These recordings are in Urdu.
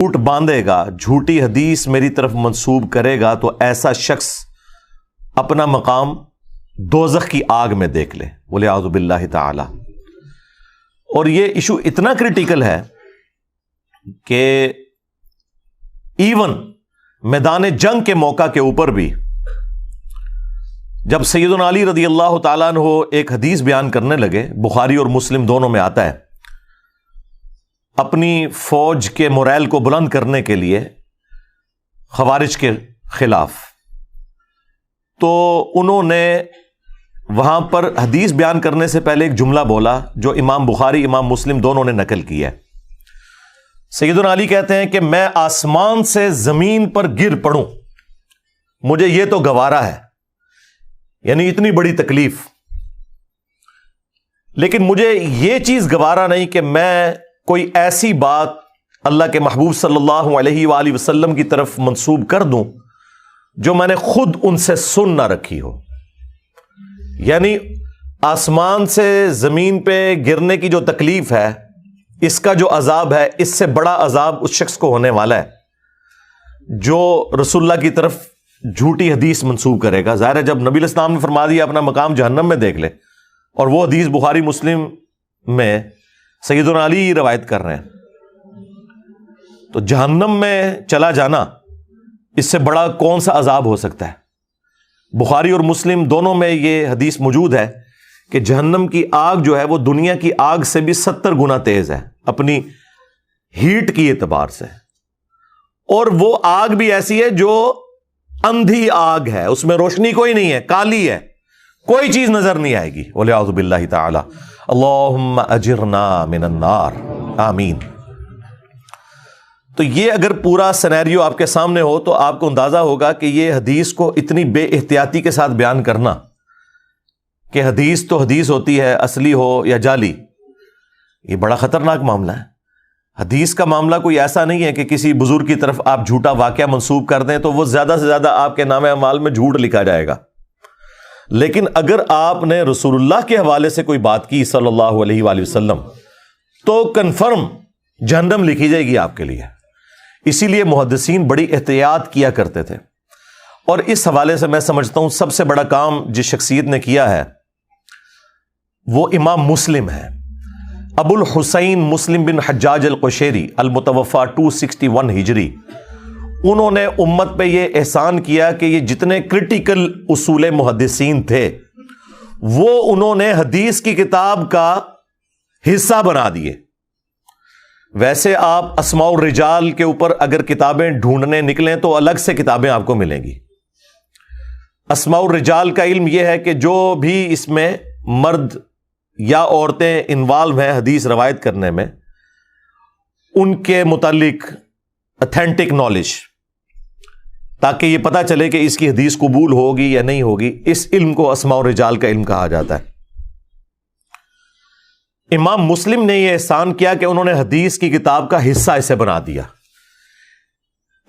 جھوٹ باندھے گا، جھوٹی حدیث میری طرف منسوب کرے گا تو ایسا شخص اپنا مقام دوزخ کی آگ میں دیکھ لے، وَلِعَوْذُ بِاللَّهِ تعالی۔ اور یہ ایشو اتنا کریٹیکل ہے کہ ایون میدان جنگ کے موقع کے اوپر بھی جب سیدنا علی رضی اللہ تعالیٰ عنہ ایک حدیث بیان کرنے لگے، بخاری اور مسلم دونوں میں آتا ہے، اپنی فوج کے موریل کو بلند کرنے کے لیے خوارج کے خلاف، تو انہوں نے وہاں پر حدیث بیان کرنے سے پہلے ایک جملہ بولا جو امام بخاری امام مسلم دونوں نے نقل کیا ہے۔ سیدنا علی کہتے ہیں کہ میں آسمان سے زمین پر گر پڑوں مجھے یہ تو گوارا ہے، یعنی اتنی بڑی تکلیف، لیکن مجھے یہ چیز گوارا نہیں کہ میں کوئی ایسی بات اللہ کے محبوب صلی اللہ علیہ وآلہ وسلم کی طرف منسوب کر دوں جو میں نے خود ان سے سن نہ رکھی ہو۔ یعنی آسمان سے زمین پہ گرنے کی جو تکلیف ہے، اس کا جو عذاب ہے، اس سے بڑا عذاب اس شخص کو ہونے والا ہے جو رسول اللہ کی طرف جھوٹی حدیث منسوب کرے گا۔ ظاہر ہے جب نبی الاسلام نے فرما دیا اپنا مقام جہنم میں دیکھ لے، اور وہ حدیث بخاری مسلم میں سیدنا علی روایت کر رہے ہیں، تو جہنم میں چلا جانا اس سے بڑا کون سا عذاب ہو سکتا ہے؟ بخاری اور مسلم دونوں میں یہ حدیث موجود ہے کہ جہنم کی آگ جو ہے وہ دنیا کی آگ سے بھی 70 گنا تیز ہے اپنی ہیٹ کی اعتبار سے، اور وہ آگ بھی ایسی ہے جو اندھی آگ ہے، اس میں روشنی کوئی نہیں ہے، کالی ہے، کوئی چیز نظر نہیں آئے گی۔ وَلِعَوْذُ بِاللَّهِ تَعَالَى اللہم اجرنا من النار، آمین۔ تو یہ اگر پورا سینیریو آپ کے سامنے ہو تو آپ کو اندازہ ہوگا کہ یہ حدیث کو اتنی بے احتیاطی کے ساتھ بیان کرنا کہ حدیث تو حدیث ہوتی ہے، اصلی ہو یا جعلی، یہ بڑا خطرناک معاملہ ہے۔ حدیث کا معاملہ کوئی ایسا نہیں ہے کہ کسی بزرگ کی طرف آپ جھوٹا واقعہ منسوب کر دیں تو وہ زیادہ سے زیادہ آپ کے نام اعمال میں جھوٹ لکھا جائے گا، لیکن اگر آپ نے رسول اللہ کے حوالے سے کوئی بات کی صلی اللہ علیہ وآلہ وسلم تو کنفرم جہنم لکھی جائے گی آپ کے لیے۔ اسی لیے محدثین بڑی احتیاط کیا کرتے تھے، اور اس حوالے سے میں سمجھتا ہوں سب سے بڑا کام جس شخصیت نے کیا ہے وہ امام مسلم ہے، ابو الحسین مسلم بن حجاج القشیری المتوفى 261 ہجری۔ انہوں نے امت پہ یہ احسان کیا کہ یہ جتنے کرٹیکل اصول محدثین تھے وہ انہوں نے حدیث کی کتاب کا حصہ بنا دیے۔ ویسے آپ اسماء الرجال کے اوپر اگر کتابیں ڈھونڈنے نکلیں تو الگ سے کتابیں آپ کو ملیں گی۔ اسماء الرجال کا علم یہ ہے کہ جو بھی اس میں مرد یا عورتیں انوالو ہیں حدیث روایت کرنے میں، ان کے متعلق اتھینٹک نالج، تاکہ یہ پتا چلے کہ اس کی حدیث قبول ہوگی یا نہیں ہوگی، اس علم کو اسماء الرجال کا علم کہا جاتا ہے۔ امام مسلم نے یہ احسان کیا کہ انہوں نے حدیث کی کتاب کا حصہ اسے بنا دیا۔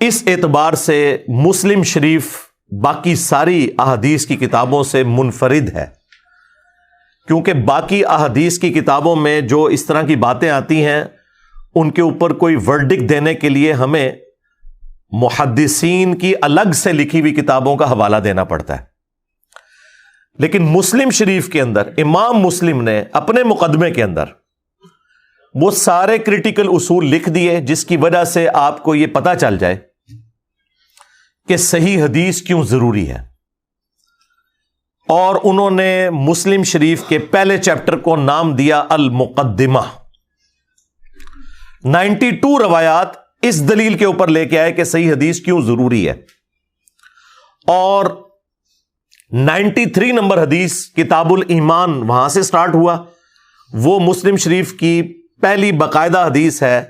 اس اعتبار سے مسلم شریف باقی ساری احادیث کی کتابوں سے منفرد ہے، کیونکہ باقی احادیث کی کتابوں میں جو اس طرح کی باتیں آتی ہیں ان کے اوپر کوئی ورڈکٹ دینے کے لیے ہمیں محدثین کی الگ سے لکھی ہوئی کتابوں کا حوالہ دینا پڑتا ہے، لیکن مسلم شریف کے اندر امام مسلم نے اپنے مقدمے کے اندر وہ سارے کرٹیکل اصول لکھ دیے جس کی وجہ سے آپ کو یہ پتا چل جائے کہ صحیح حدیث کیوں ضروری ہے۔ اور انہوں نے مسلم شریف کے پہلے چیپٹر کو نام دیا المقدمہ۔ 92 روایات اس دلیل کے اوپر لے کے آئے کہ صحیح حدیث کیوں ضروری ہے، اور 93 نمبر حدیث کتاب الایمان وہاں سے سٹارٹ ہوا۔ وہ مسلم شریف کی پہلی باقاعدہ حدیث ہے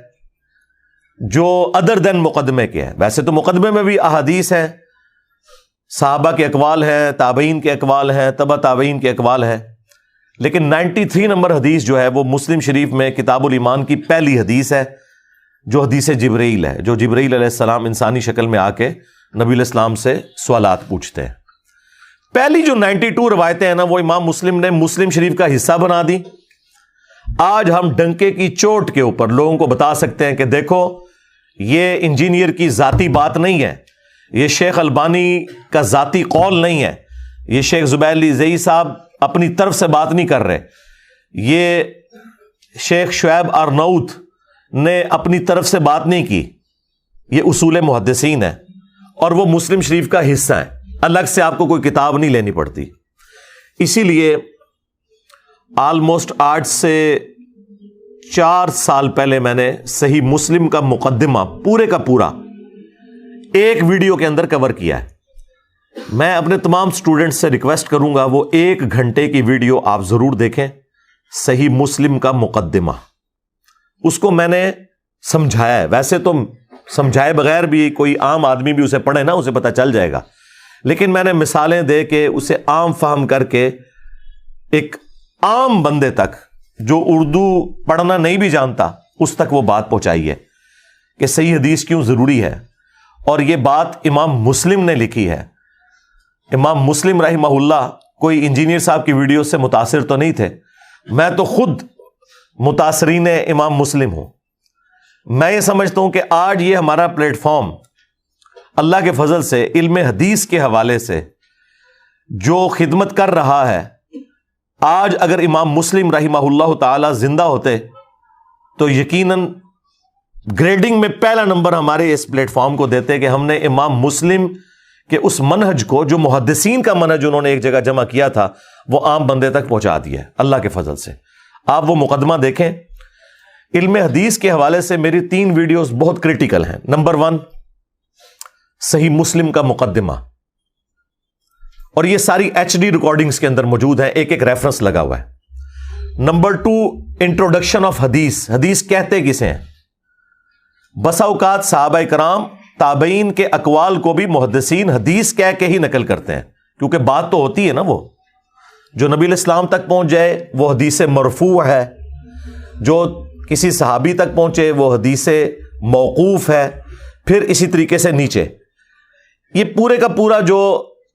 جو ادر دین مقدمے کے ہے۔ ویسے تو مقدمے میں بھی احادیث ہیں، صحابہ کے اقوال ہیں، تابعین کے اقوال ہیں، تبع تابعین کے اقوال ہیں، لیکن 93 نمبر حدیث جو ہے وہ مسلم شریف میں کتاب الایمان کی پہلی حدیث ہے، جو حدیث جبرائیل ہے، جو جبرائیل علیہ السلام انسانی شکل میں آ کے نبی علیہ السلام سے سوالات پوچھتے ہیں۔ پہلی جو 92 روایتیں ہیں نا وہ امام مسلم نے مسلم شریف کا حصہ بنا دی۔ آج ہم ڈنکے کی چوٹ کے اوپر لوگوں کو بتا سکتے ہیں کہ دیکھو یہ انجینئر کی ذاتی بات نہیں ہے، یہ شیخ البانی کا ذاتی قول نہیں ہے، یہ شیخ زبیر علی زئی صاحب اپنی طرف سے بات نہیں کر رہے، یہ شیخ شعیب ارناؤت نے اپنی طرف سے بات نہیں کی، یہ اصول محدثین ہے اور وہ مسلم شریف کا حصہ ہے، الگ سے آپ کو کوئی کتاب نہیں لینی پڑتی۔ اسی لیے آلموسٹ آج سے 4 سال پہلے میں نے صحیح مسلم کا مقدمہ پورے کا پورا ایک ویڈیو کے اندر کور کیا ہے۔ میں اپنے تمام سٹوڈنٹس سے ریکویسٹ کروں گا وہ 1 گھنٹے کی ویڈیو آپ ضرور دیکھیں، صحیح مسلم کا مقدمہ۔ اس کو میں نے سمجھایا ہے، ویسے تو سمجھائے بغیر بھی کوئی عام آدمی بھی اسے پڑھے نا اسے پتہ چل جائے گا، لیکن میں نے مثالیں دے کے اسے عام فہم کر کے ایک عام بندے تک جو اردو پڑھنا نہیں بھی جانتا اس تک وہ بات پہنچائی ہے کہ صحیح حدیث کیوں ضروری ہے۔ اور یہ بات امام مسلم نے لکھی ہے۔ امام مسلم رحمہ اللہ کوئی انجینئر صاحب کی ویڈیو سے متاثر تو نہیں تھے، میں تو خود متاثرین امام مسلم ہوں۔ میں یہ سمجھتا ہوں کہ آج یہ ہمارا پلیٹ فارم اللہ کے فضل سے علم حدیث کے حوالے سے جو خدمت کر رہا ہے، آج اگر امام مسلم رحمہ اللہ تعالی زندہ ہوتے تو یقیناً گریڈنگ میں پہلا نمبر ہمارے اس پلیٹ فارم کو دیتے کہ ہم نے امام مسلم کے اس منہج کو جو محدثین کا منہج انہوں نے ایک جگہ جمع کیا تھا وہ عام بندے تک پہنچا دیا ہے اللہ کے فضل سے۔ آپ وہ مقدمہ دیکھیں۔ علم حدیث کے حوالے سے میری 3 ویڈیوز بہت کریٹیکل ہیں۔ نمبر 1 صحیح مسلم کا مقدمہ، اور یہ ساری HD ریکارڈنگز کے اندر موجود ہیں، ایک ایک ریفرنس لگا ہوا ہے۔ نمبر 2 انٹروڈکشن آف حدیث، حدیث کہتے کسے ہیں؟ بسا اوقات صحابہ کرام تابعین کے اقوال کو بھی محدثین حدیث کہہ کے ہی نقل کرتے ہیں، کیونکہ بات تو ہوتی ہے نا، وہ جو نبی علیہ السلام تک پہنچ جائے وہ حدیث مرفوع ہے، جو کسی صحابی تک پہنچے وہ حدیث موقوف ہے، پھر اسی طریقے سے نیچے۔ یہ پورے کا پورا جو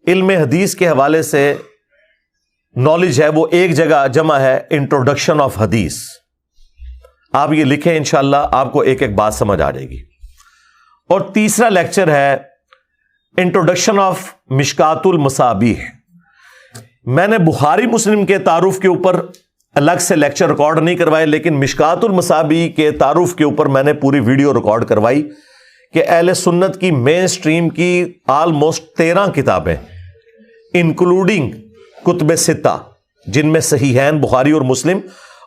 علم حدیث کے حوالے سے نالج ہے وہ ایک جگہ جمع ہے، انٹروڈکشن آف حدیث۔ آپ یہ لکھیں، انشاءاللہ آپ کو ایک ایک بات سمجھ آ جائے گی۔ اور تیسرا لیکچر ہے انٹروڈکشن آف مشکات المصابیح۔ میں نے بخاری مسلم کے تعارف کے اوپر الگ سے لیکچر ریکارڈ نہیں کروائے، لیکن مشکات المصابیح کے تعارف کے اوپر میں نے پوری ویڈیو ریکارڈ کروائی کہ اہل سنت کی مین سٹریم کی آلموسٹ 13 کتابیں انکلوڈنگ کتب 6 جن میں صحیحین بخاری اور مسلم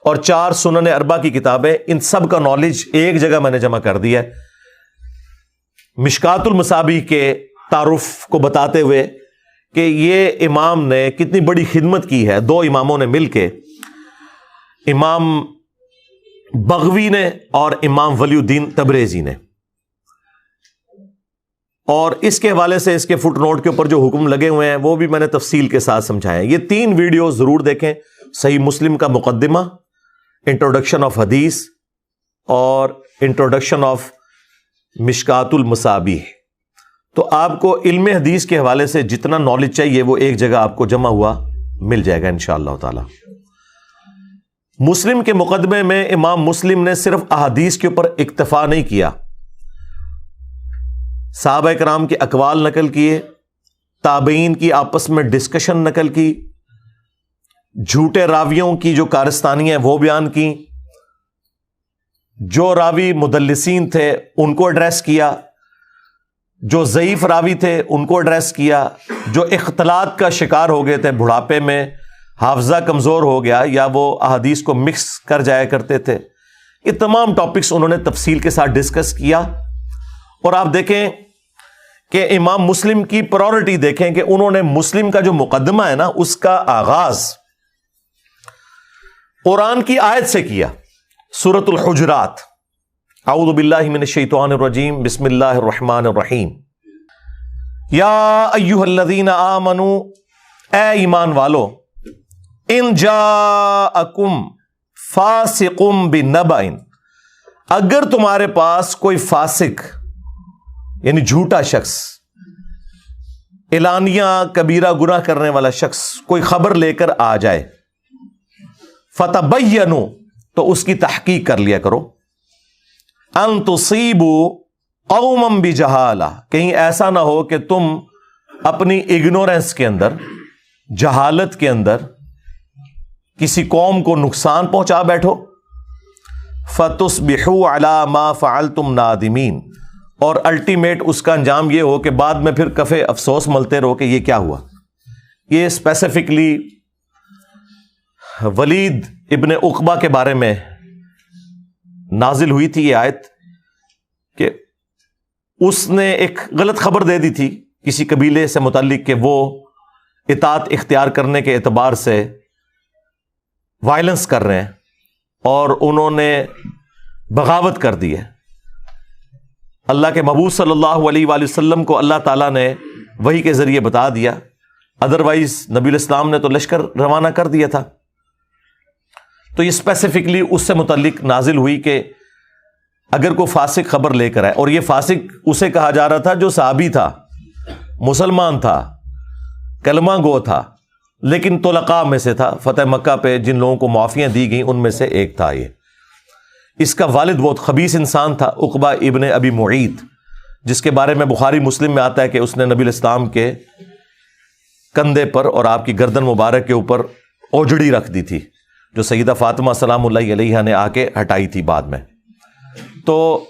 اور 4 سنن 4 کی کتابیں، ان سب کا نالج ایک جگہ میں نے جمع کر دیا ہے، مشکات المصابیح کے تعارف کو بتاتے ہوئے کہ یہ امام نے کتنی بڑی خدمت کی ہے، 2 اماموں نے مل کے، امام بغوی نے اور امام ولی الدین تبریزی نے۔ اور اس کے حوالے سے اس کے فٹ نوٹ کے اوپر جو حکم لگے ہوئے ہیں وہ بھی میں نے تفصیل کے ساتھ سمجھائے ہیں۔ یہ 3 ویڈیو ضرور دیکھیں، صحیح مسلم کا مقدمہ، انٹروڈکشن آف حدیث اور انٹروڈکشن آف مشکات المصابیح۔ تو آپ کو علم حدیث کے حوالے سے جتنا نالج چاہیے وہ ایک جگہ آپ کو جمع ہوا مل جائے گا انشاءاللہ تعالی۔ مسلم کے مقدمے میں امام مسلم نے صرف احادیث کے اوپر اکتفا نہیں کیا، صحابہ کرام کے اقوال نقل کیے، تابعین کی آپس میں ڈسکشن نقل کی، جھوٹے راویوں کی جو کارستانی ہیں وہ بیان کی، جو راوی مدلسین تھے ان کو ایڈریس کیا، جو ضعیف راوی تھے ان کو ایڈریس کیا، جو اختلاط کا شکار ہو گئے تھے، بڑھاپے میں حافظہ کمزور ہو گیا یا وہ احادیث کو مکس کر جایا کرتے تھے، یہ تمام ٹاپکس انہوں نے تفصیل کے ساتھ ڈسکس کیا۔ اور آپ دیکھیں کہ امام مسلم کی پرائورٹی دیکھیں کہ انہوں نے مسلم کا جو مقدمہ ہے نا اس کا آغاز قرآن کی آیت سے کیا، سورۃ الحجرات، اعوذ باللہ من الشیطان الرجیم، بسم اللہ الرحمن الرحیم، یا ایھا الذین آمنوا، اے ایمان والو، ان جاءکم فاسق بنبأ، اگر تمہارے پاس کوئی فاسق یعنی جھوٹا شخص، اعلانیہ کبیرہ گناہ کرنے والا شخص کوئی خبر لے کر آ جائے، فتبینوا، تو اس کی تحقیق کر لیا کرو، ان تصیبوا، قومم بجہالہ، کہیں ایسا نہ ہو کہ تم اپنی اگنورینس کے اندر، جہالت کے اندر کسی قوم کو نقصان پہنچا بیٹھو. فتصبحوا علی ما فعلتم نادمین، اور الٹیمیٹ اس کا انجام یہ ہو کہ بعد میں پھر کفے افسوس ملتے رہو کہ یہ کیا ہوا. یہ اسپیسیفکلی ولید ابن عقبہ کے بارے میں نازل ہوئی تھی یہ آیت، کہ اس نے ایک غلط خبر دے دی تھی کسی قبیلے سے متعلق کہ وہ اطاعت اختیار کرنے کے اعتبار سے وائلنس کر رہے ہیں، اور انہوں نے بغاوت کر دی ہے. اللہ کے محبوب صلی اللہ علیہ وآلہ وسلم کو اللہ تعالیٰ نے وحی کے ذریعے بتا دیا، ادروائز نبی الاسلام نے تو لشکر روانہ کر دیا تھا. تو یہ اسپیسیفکلی اس سے متعلق نازل ہوئی کہ اگر کوئی فاسق خبر لے کر آئے، اور یہ فاسق اسے کہا جا رہا تھا جو صحابی تھا، مسلمان تھا، کلمہ گو تھا، لیکن طلقاء میں سے تھا. فتح مکہ پہ جن لوگوں کو معافیاں دی گئیں ان میں سے ایک تھا یہ. اس کا والد بہت خبیث انسان تھا، عقبہ ابن ابی معیط، جس کے بارے میں بخاری مسلم میں آتا ہے کہ اس نے نبی الاسلام کے کندھے پر اور آپ کی گردن مبارک کے اوپر اوجڑی رکھ دی تھی، جو سیدہ فاطمہ سلام اللہ علیہا نے آ کے ہٹائی تھی بعد میں. تو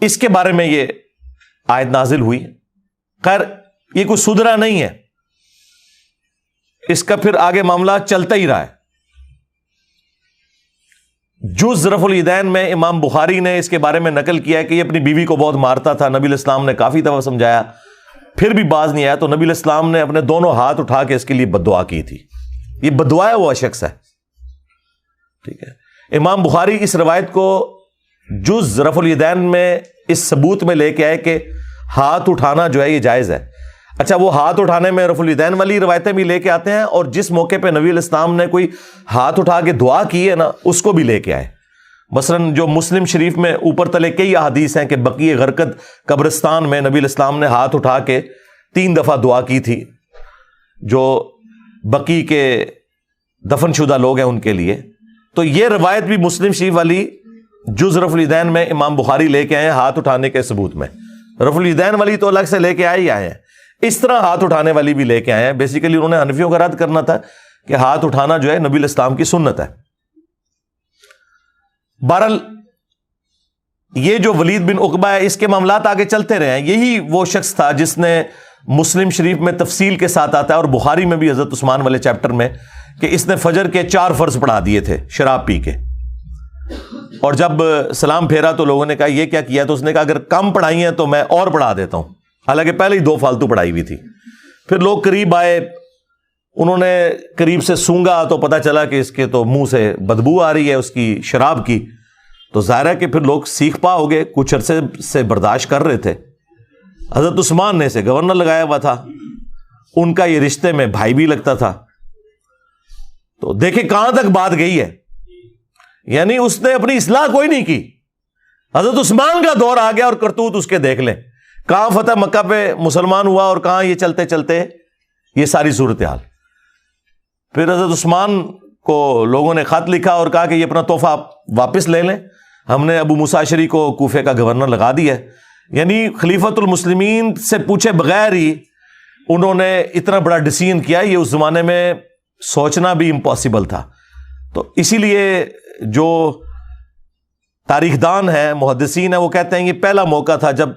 اس کے بارے میں یہ آیت نازل ہوئی. خیر یہ کوئی سدھرا نہیں ہے، اس کا پھر آگے معاملہ چلتا ہی رہا ہے. جز رفع الیدین میں امام بخاری نے اس کے بارے میں نقل کیا ہے کہ یہ اپنی بیوی کو بہت مارتا تھا. نبی الاسلام نے کافی دفعہ سمجھایا، پھر بھی باز نہیں آیا، تو نبی الاسلام نے اپنے دونوں ہاتھ اٹھا کے اس کے لیے بد دعا کی تھی. یہ بد دعا ہے وہ شخص ہے. ٹھیک ہے، امام بخاری اس روایت کو جز رفع الیدین میں اس ثبوت میں لے کے آئے کہ ہاتھ اٹھانا جو ہے یہ جائز ہے. اچھا، وہ ہاتھ اٹھانے میں رفع الیدین والی روایتیں بھی لے کے آتے ہیں، اور جس موقع پہ نبی علیہ السلام نے کوئی ہاتھ اٹھا کے دعا کی ہے نا، اس کو بھی لے کے آئے. مثلاً جو مسلم شریف میں اوپر تلے کئی احادیث ہیں کہ بقیع غرقد قبرستان میں نبی علیہ السلام نے ہاتھ اٹھا کے 3 دفعہ دعا کی تھی، جو بقیع کے دفن شدہ لوگ ہیں ان کے لیے. تو یہ روایت بھی مسلم شریف والی جز رفع الیدین میں امام بخاری لے کے آئے ہیں ہاتھ اٹھانے کے ثبوت میں. رفع الیدین والی تو الگ سے لے کے آئے ہیں، اس طرح ہاتھ اٹھانے والی بھی لے کے آئے ہیں. بیسیکلی انہوں نے حنفیوں کا رد کرنا تھا کہ ہاتھ اٹھانا جو ہے نبی علیہ السلام کی سنت ہے. بہرحال یہ جو ولید بن عقبہ ہے، اس کے معاملات آگے چلتے رہے ہیں. یہی وہ شخص تھا جس نے مسلم شریف میں تفصیل کے ساتھ آتا ہے، اور بخاری میں بھی حضرت عثمان والے چیپٹر میں، کہ اس نے فجر کے 4 فرض پڑھا دیے تھے شراب پی کے. اور جب سلام پھیرا تو لوگوں نے کہا یہ کیا کیا؟ تو اس نے کہا اگر کم پڑھائی ہیں تو میں اور پڑھا دیتا ہوں، حالانکہ پہلے ہی 2 فالتو پڑھائی ہوئی تھی. پھر لوگ قریب آئے، انہوں نے قریب سے سونگا تو پتا چلا کہ اس کے تو منہ سے بدبو آ رہی ہے اس کی شراب کی. تو ظاہر ہے کہ پھر لوگ سیکھ پا ہو گئے، کچھ عرصے سے برداشت کر رہے تھے. حضرت عثمان نے اسے گورنر لگایا ہوا تھا، ان کا یہ رشتے میں بھائی بھی لگتا تھا. تو دیکھیں کہاں تک بات گئی ہے، یعنی اس نے اپنی اصلاح کوئی نہیں کی. حضرت عثمان کا دور آ گیا اور کرتوت اس کے دیکھ لیں، کہاں فتح مکہ پہ مسلمان ہوا اور کہاں یہ چلتے چلتے یہ ساری صورتحال. پھر حضرت عثمان کو لوگوں نے خط لکھا اور کہا کہ یہ اپنا تحفہ واپس لے لیں، ہم نے ابو موسیٰ اشعری کو کوفے کا گورنر لگا دیا ہے. یعنی خلیفۃ المسلمین سے پوچھے بغیر ہی انہوں نے اتنا بڑا ڈیسیژن کیا. یہ اس زمانے میں سوچنا بھی امپاسبل تھا. تو اسی لیے جو تاریخ دان ہیں، محدثین ہیں، وہ کہتے ہیں یہ پہلا موقع تھا جب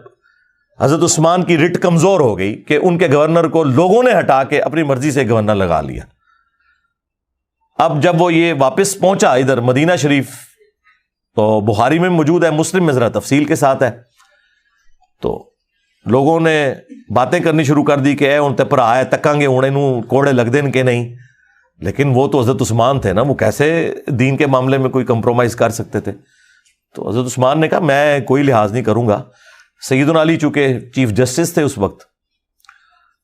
حضرت عثمان کی رٹ کمزور ہو گئی کہ ان کے گورنر کو لوگوں نے ہٹا کے اپنی مرضی سے گورنر لگا لیا. اب جب وہ یہ واپس پہنچا ادھر مدینہ شریف، تو بخاری میں موجود ہے، مسلم میں ذرا تفصیل کے ساتھ ہے، تو لوگوں نے باتیں کرنی شروع کر دی کہ اے ان تے پر آئے تکاں گے ہونے نوں کوڑے لگ دین کے نہیں. لیکن وہ تو حضرت عثمان تھے نا، وہ کیسے دین کے معاملے میں کوئی کمپرومائز کر سکتے تھے. تو حضرت عثمان نے کہا میں کوئی لحاظ نہیں کروں گا. سیدنا علی چونکہ چیف جسٹس تھے اس وقت،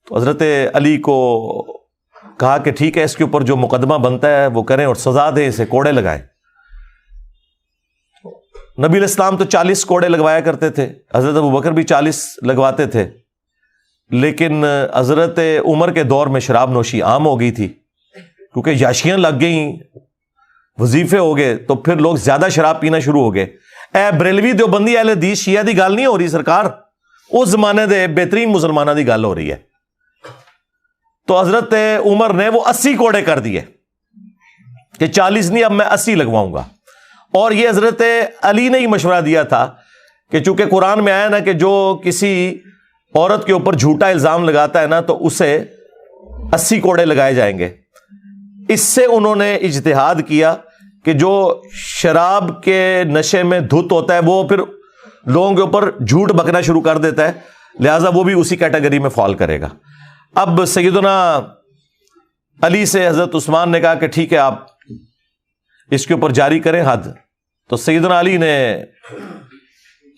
تو حضرت علی کو کہا کہ ٹھیک ہے، اس کے اوپر جو مقدمہ بنتا ہے وہ کریں اور سزا دیں، اسے کوڑے لگائیں. نبی علیہ السلام تو 40 کوڑے لگوایا کرتے تھے، حضرت ابوبکر بھی 40 لگواتے تھے، لیکن حضرت عمر کے دور میں شراب نوشی عام ہو گئی تھی، کیونکہ یاشیاں لگ گئیں، وظیفے ہو گئے، تو پھر لوگ زیادہ شراب پینا شروع ہو گئے. اے بریلوی دیوبندی اہل حدیث شیعہ دی گل نہیں ہو رہی سرکار، اس زمانے دے بہترین مسلمانوں دی گل ہو رہی ہے۔ تو حضرت عمر نے وہ 80 کوڑے کر دیے کہ 40 نہیں، اب میں 80 لگواؤں گا۔ اور یہ حضرت علی نے ہی مشورہ دیا تھا کہ چونکہ قرآن میں آیا نا کہ جو کسی عورت کے اوپر جھوٹا الزام لگاتا ہے نا تو اسے 80 کوڑے لگائے جائیں گے۔ اس سے انہوں نے اجتہاد کیا کہ جو شراب کے نشے میں دھت ہوتا ہے وہ پھر لوگوں کے اوپر جھوٹ بکنا شروع کر دیتا ہے، لہٰذا وہ بھی اسی کیٹیگری میں فال کرے گا۔ اب سیدنا علی سے حضرت عثمان نے کہا کہ ٹھیک ہے آپ اس کے اوپر جاری کریں حد۔ تو سیدنا علی نے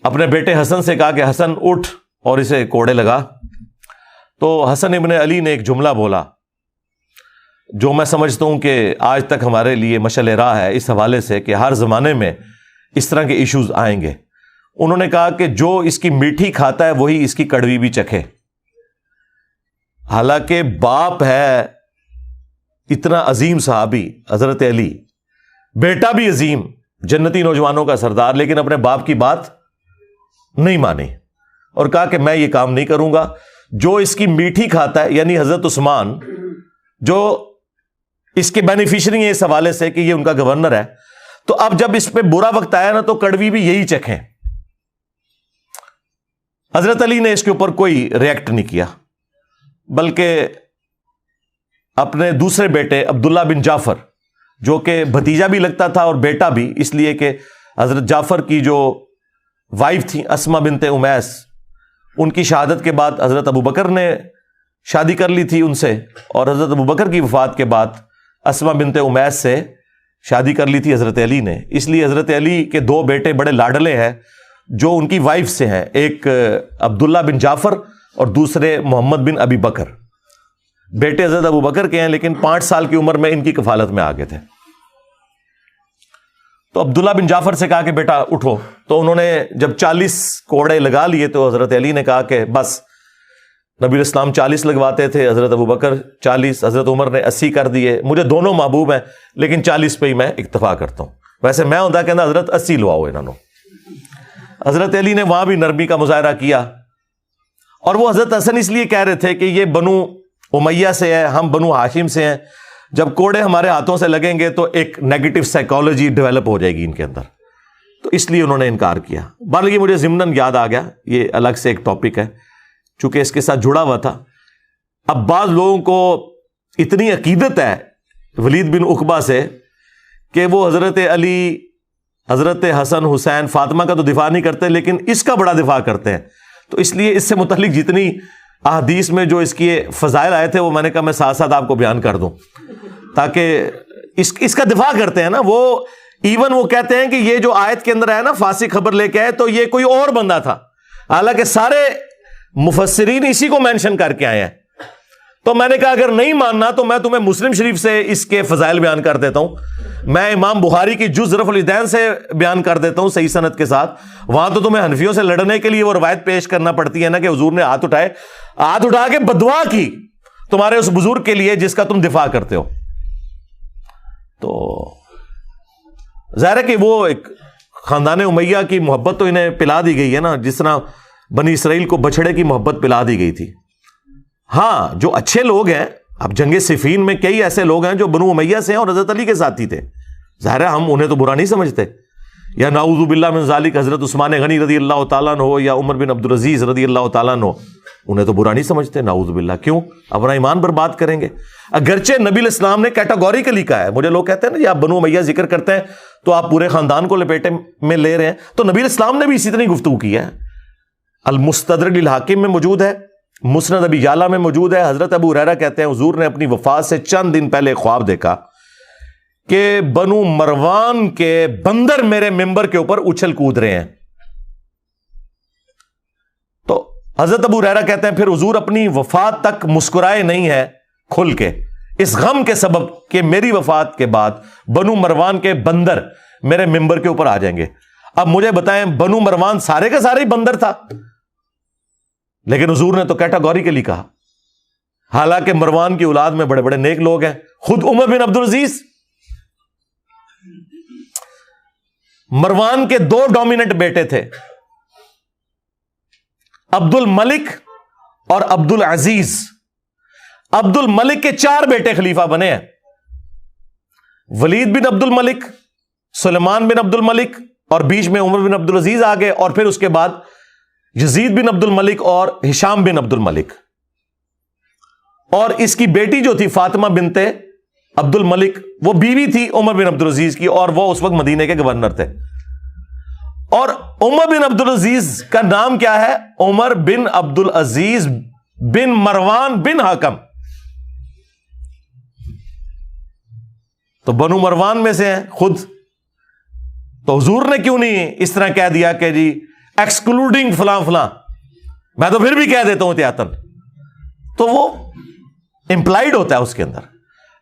اپنے بیٹے حسن سے کہا کہ حسن اٹھ اور اسے کوڑے لگا۔ تو حسن ابن علی نے ایک جملہ بولا جو میں سمجھتا ہوں کہ آج تک ہمارے لیے مشعل راہ ہے اس حوالے سے کہ ہر زمانے میں اس طرح کے ایشوز آئیں گے۔ انہوں نے کہا کہ جو اس کی میٹھی کھاتا ہے وہی اس کی کڑوی بھی چکھے۔ حالانکہ باپ ہے اتنا عظیم صحابی حضرت علی، بیٹا بھی عظیم جنتی نوجوانوں کا سردار، لیکن اپنے باپ کی بات نہیں مانی اور کہا کہ میں یہ کام نہیں کروں گا۔ جو اس کی میٹھی کھاتا ہے یعنی حضرت عثمان جو اس کے بینیفیشری ہیں اس حوالے سے کہ یہ ان کا گورنر ہے، تو اب جب اس پہ برا وقت آیا نا تو کڑوی بھی یہی چکھیں۔ حضرت علی نے اس کے اوپر کوئی ریئیکٹ نہیں کیا، بلکہ اپنے دوسرے بیٹے عبداللہ بن جعفر جو کہ بھتیجا بھی لگتا تھا اور بیٹا بھی، اس لیے کہ حضرت جعفر کی جو وائف تھی اسما بنت امیس، ان کی شہادت کے بعد حضرت ابوبکر نے شادی کر لی تھی ان سے، اور حضرت ابوبکر کی وفات کے بعد اسما بنت امیس سے شادی کر لی تھی حضرت علی نے۔ اس لیے حضرت علی کے دو بیٹے بڑے لاڈلے ہیں جو ان کی وائف سے ہیں، ایک عبداللہ بن جعفر اور دوسرے محمد بن ابی بکر۔ بیٹے حضرت ابوبکر کے ہیں لیکن 5 سال کی عمر میں ان کی کفالت میں آگے تھے۔ تو عبداللہ بن جعفر سے کہا کہ بیٹا اٹھو، تو انہوں نے جب 40 کوڑے لگا لیے تو حضرت علی نے کہا کہ بس، نبی اسلام 40 لگواتے تھے، حضرت ابوبکر 40، حضرت عمر نے 80 کر دیے، مجھے دونوں محبوب ہیں لیکن 40 پہ ہی میں اکتفا کرتا ہوں۔ ویسے میں ہوتا کہنا حضرت 80 لواؤ انہوں نے۔ حضرت علی نے وہاں بھی نرمی کا مظاہرہ کیا، اور وہ حضرت حسن اس لیے کہہ رہے تھے کہ یہ بنو امیہ سے ہے، ہم بنو ہاشم سے ہیں، جب کوڑے ہمارے ہاتھوں سے لگیں گے تو ایک نیگیٹو سائیکالوجی ڈیولپ ہو جائے گی ان کے اندر، تو اس لیے انہوں نے انکار کیا۔ بہرحال یہ مجھے ضمناً یاد آ گیا، یہ الگ سے ایک ٹاپک ہے چونکہ اس کے ساتھ جڑا ہوا تھا۔ اب بعض لوگوں کو اتنی عقیدت ہے ولید بن عقبہ سے کہ وہ حضرت علی، حضرت حسن، حسین، فاطمہ کا تو دفاع نہیں کرتے لیکن اس کا بڑا دفاع کرتے ہیں۔ تو اس لیے اس سے متعلق جتنی احادیث میں جو اس کی فضائل آئے تھے وہ میں نے کہا میں ساتھ ساتھ آپ کو بیان کر دوں، تاکہ اس کا دفاع کرتے ہیں نا وہ، ایون وہ کہتے ہیں کہ یہ جو آیت کے اندر ہے نا فاسق خبر لے کے آئے تو یہ کوئی اور بندہ تھا، حالانکہ سارے مفسرین اسی کو مینشن کر کے آئے ہیں۔ تو میں نے کہا اگر نہیں ماننا تو میں تمہیں مسلم شریف سے اس کے فضائل بیان کر دیتا ہوں، میں امام بخاری کی جز رفع الیدین سے بیان کر دیتا ہوں صحیح سند کے ساتھ۔ وہاں تو تمہیں حنفیوں سے لڑنے کے لیے وہ روایت پیش کرنا پڑتی ہے نا کہ حضور نے ہاتھ اٹھا کے بددعا کی تمہارے اس بزرگ کے لیے جس کا تم دفاع کرتے ہو۔ تو ظاہر ہے کہ وہ ایک خاندان امیہ کی محبت تو انہیں پلا دی گئی ہے نا، جس طرح بنی اسرائیل کو بچڑے کی محبت پلا دی گئی تھی۔ ہاں جو اچھے لوگ ہیں، اب جنگ صفین میں کئی ایسے لوگ ہیں جو بنو امیہ سے ہیں اور حضرت علی کے ساتھی تھے، ظاہر ہے ہم انہیں تو برا نہیں سمجھتے، یا نعوذ باللہ من ذالک حضرت عثمان غنی رضی اللہ تعالیٰ عنہ ہو یا عمر بن عبدالعزیز رضی اللہ تعالیٰ عنہ، انہیں تو برا نہیں سمجھتے، نعوذ باللہ، کیوں اپنا ایمان برباد کریں گے؟ اگرچہ نبی الاسلام نے کیٹاگوریکلی کہا ہے، مجھے لوگ کہتے ہیں نا جی آپ بنو امیہ ذکر کرتے ہیں تو آپ پورے خاندان کو لپیٹے میں لے رہے ہیں، تو نبی الاسلام نے بھی اسی طرح گفتگو کی ہے۔ المستدرک للحاکم میں موجود ہے، مسند ابی یعلا میں موجود ہے۔ حضرت ابو ہریرہ کہتے ہیں حضور نے اپنی وفات سے چند دن پہلے خواب دیکھا کہ بنو مروان کے بندر میرے ممبر کے اوپر اچھل کود رہے ہیں۔ تو حضرت ابو ہریرہ کہتے ہیں پھر حضور اپنی وفات تک مسکرائے نہیں ہے کھل کے، اس غم کے سبب کہ میری وفات کے بعد بنو مروان کے بندر میرے ممبر کے اوپر آ جائیں گے۔ اب مجھے بتائیں بنو مروان سارے کا سارے ہی بندر تھا، لیکن حضور نے تو کیٹاگوریکلی کہا، حالانکہ مروان کی اولاد میں بڑے بڑے نیک لوگ ہیں، خود عمر بن عبدالعزیز مروان کے 2 ڈومیننٹ بیٹے تھے، عبد الملک اور عبد العزیز۔ عبد الملک کے 4 بیٹے خلیفہ بنے ہیں، ولید بن عبد الملک، سلیمان بن عبد الملک، اور بیچ میں عمر بن عبد العزیز آ گئے، اور پھر اس کے بعد یزید بن عبد الملک اور ہشام بن عبد الملک۔ اور اس کی بیٹی جو تھی فاطمہ بنت عبد الملک، وہ بیوی تھی عمر بن عبد العزیز کی، اور وہ اس وقت مدینہ کے گورنر تھے۔ اور عمر بن عبد العزیز کا نام کیا ہے؟ عمر بن عبد العزیز بن مروان بن حکم، تو بنو مروان میں سے ہیں خود۔ تو حضور نے کیوں نہیں اس طرح کہہ دیا کہ جی ایکسکلوڈنگ فلاں فلاں، میں تو پھر بھی کہہ دیتا ہوں احتیاطاً، تو وہ امپلائڈ ہوتا ہے اس کے اندر۔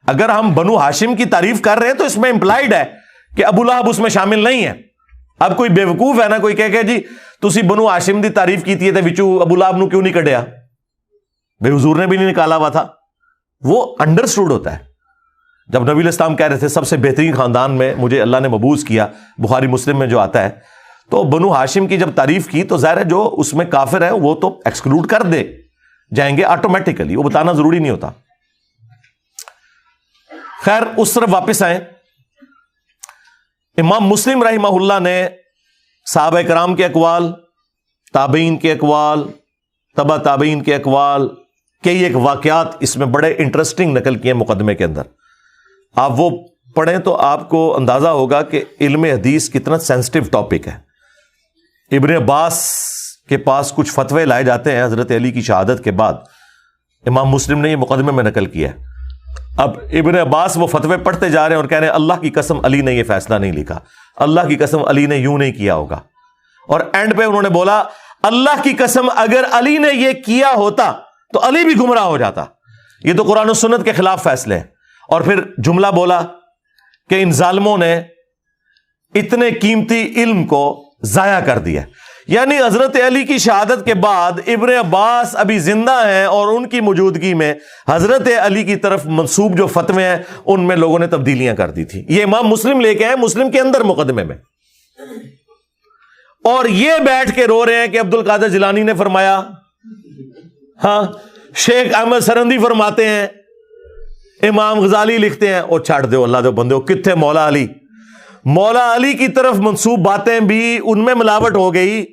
اگر ہم بنو ہاشم کی تعریف کر رہے ہیں تو اس میں امپلائڈ ہے کہ ابو لہب اس میں شامل نہیں ہے۔ اب کوئی بیوقوف ہے نا کوئی کہہ جی تسی بنو ہاشم دی تعریف کیتی ہے تے وچوں ابو لہب نو کیوں نہیں کڈیا؟ بھائی حضور نے بھی نہیں نکالا ہوا تھا۔ وہ انڈرسٹوڈ ہوتا ہے۔ جب نبی علیہ السلام کہہ رہے تھے سب سے بہترین خاندان میں مجھے اللہ نے مبعوث کیا، بخاری مسلم میں جو آتا ہے، تو بنو ہاشم کی جب تعریف کی تو ظاہر ہے جو اس میں کافر ہیں وہ تو ایکسکلوڈ کر دے جائیں گے آٹومیٹیکلی، وہ بتانا ضروری نہیں ہوتا۔ خیر اس طرف واپس آئیں، امام مسلم رحمہ اللہ نے صحابہ کرام کے اقوال، تابعین کے اقوال، تبع تابعین کے اقوال، کئی ایک واقعات اس میں بڑے انٹرسٹنگ نقل کیے مقدمے کے اندر۔ آپ وہ پڑھیں تو آپ کو اندازہ ہوگا کہ علم حدیث کتنا سینسٹیو ٹاپک ہے۔ ابن عباس کے پاس کچھ فتوے لائے جاتے ہیں حضرت علی کی شہادت کے بعد، امام مسلم نے یہ مقدمے میں نقل کیا ہے۔ اب ابن عباس وہ فتوے پڑھتے جا رہے ہیں اور کہہ رہے ہیں اللہ کی قسم علی نے یہ فیصلہ نہیں لکھا، اللہ کی قسم علی نے یوں نہیں کیا ہوگا، اور اینڈ پہ انہوں نے بولا اللہ کی قسم اگر علی نے یہ کیا ہوتا تو علی بھی گمراہ ہو جاتا، یہ تو قرآن و سنت کے خلاف فیصلے ہیں۔ اور پھر جملہ بولا کہ ان ظالموں نے اتنے قیمتی علم کو ضائع کر دیا، یعنی حضرت علی کی شہادت کے بعد ابن عباس ابھی زندہ ہیں اور ان کی موجودگی میں حضرت علی کی طرف منسوب جو فتوے ہیں ان میں لوگوں نے تبدیلیاں کر دی تھی۔ یہ امام مسلم لے کے ہیں مسلم کے اندر مقدمے میں، اور یہ بیٹھ کے رو رہے ہیں کہ عبد القادر جیلانی نے فرمایا، ہاں شیخ احمد سرندی فرماتے ہیں، امام غزالی لکھتے ہیں۔ اور چھاڑ دو اللہ دے بندے، کتنے مولا علی، مولا علی کی طرف منسوب باتیں بھی ان میں ملاوٹ ہو گئی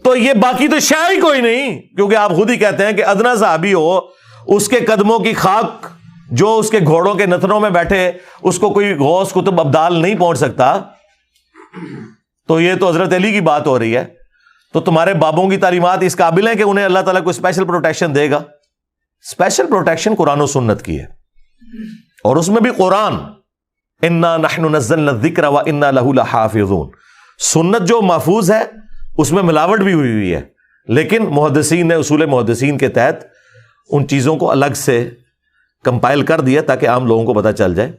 تو یہ باقی تو شے ہی کوئی نہیں، کیونکہ آپ خود ہی کہتے ہیں کہ ادنا صحابی ہو، اس کے قدموں کی خاک جو اس کے گھوڑوں کے نتنوں میں بیٹھے اس کو کوئی غوث کتب ابدال نہیں پہنچ سکتا، تو یہ تو حضرت علی کی بات ہو رہی ہے۔ تو تمہارے بابوں کی تعلیمات اس قابل ہیں کہ انہیں اللہ تعالیٰ کو اسپیشل پروٹیکشن دے گا؟ اسپیشل پروٹیکشن قرآن و سنت کی ہے، اور اس میں بھی قرآن انا نحن نزلنا الذکر وانا لہ لحافظون، سنت جو محفوظ ہے اس میں ملاوٹ بھی ہوئی ہے، لیکن محدثین نے اصول محدثین کے تحت ان چیزوں کو الگ سے کمپائل کر دیا تاکہ عام لوگوں کو پتہ چل جائے۔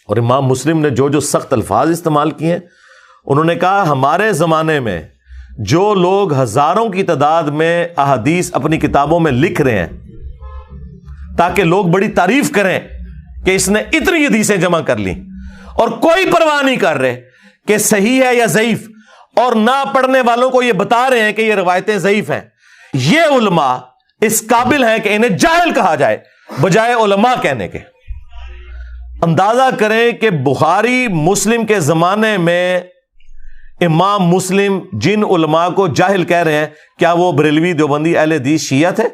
اور امام مسلم نے جو جو سخت الفاظ استعمال کیے، انہوں نے کہا ہمارے زمانے میں جو لوگ ہزاروں کی تعداد میں احادیث اپنی کتابوں میں لکھ رہے ہیں تاکہ لوگ بڑی تعریف کریں کہ اس نے اتنی حدیثیں جمع کر لی، اور کوئی پرواہ نہیں کر رہے کہ صحیح ہے یا ضعیف، اور نہ پڑھنے والوں کو یہ بتا رہے ہیں کہ یہ روایتیں ضعیف ہیں، یہ علماء اس قابل ہیں کہ انہیں جاہل کہا جائے بجائے علماء کہنے کے۔ اندازہ کریں کہ بخاری مسلم کے زمانے میں امام مسلم جن علماء کو جاہل کہہ رہے ہیں، کیا وہ بریلوی دیوبندی اہل حدیث شیعہ تھے؟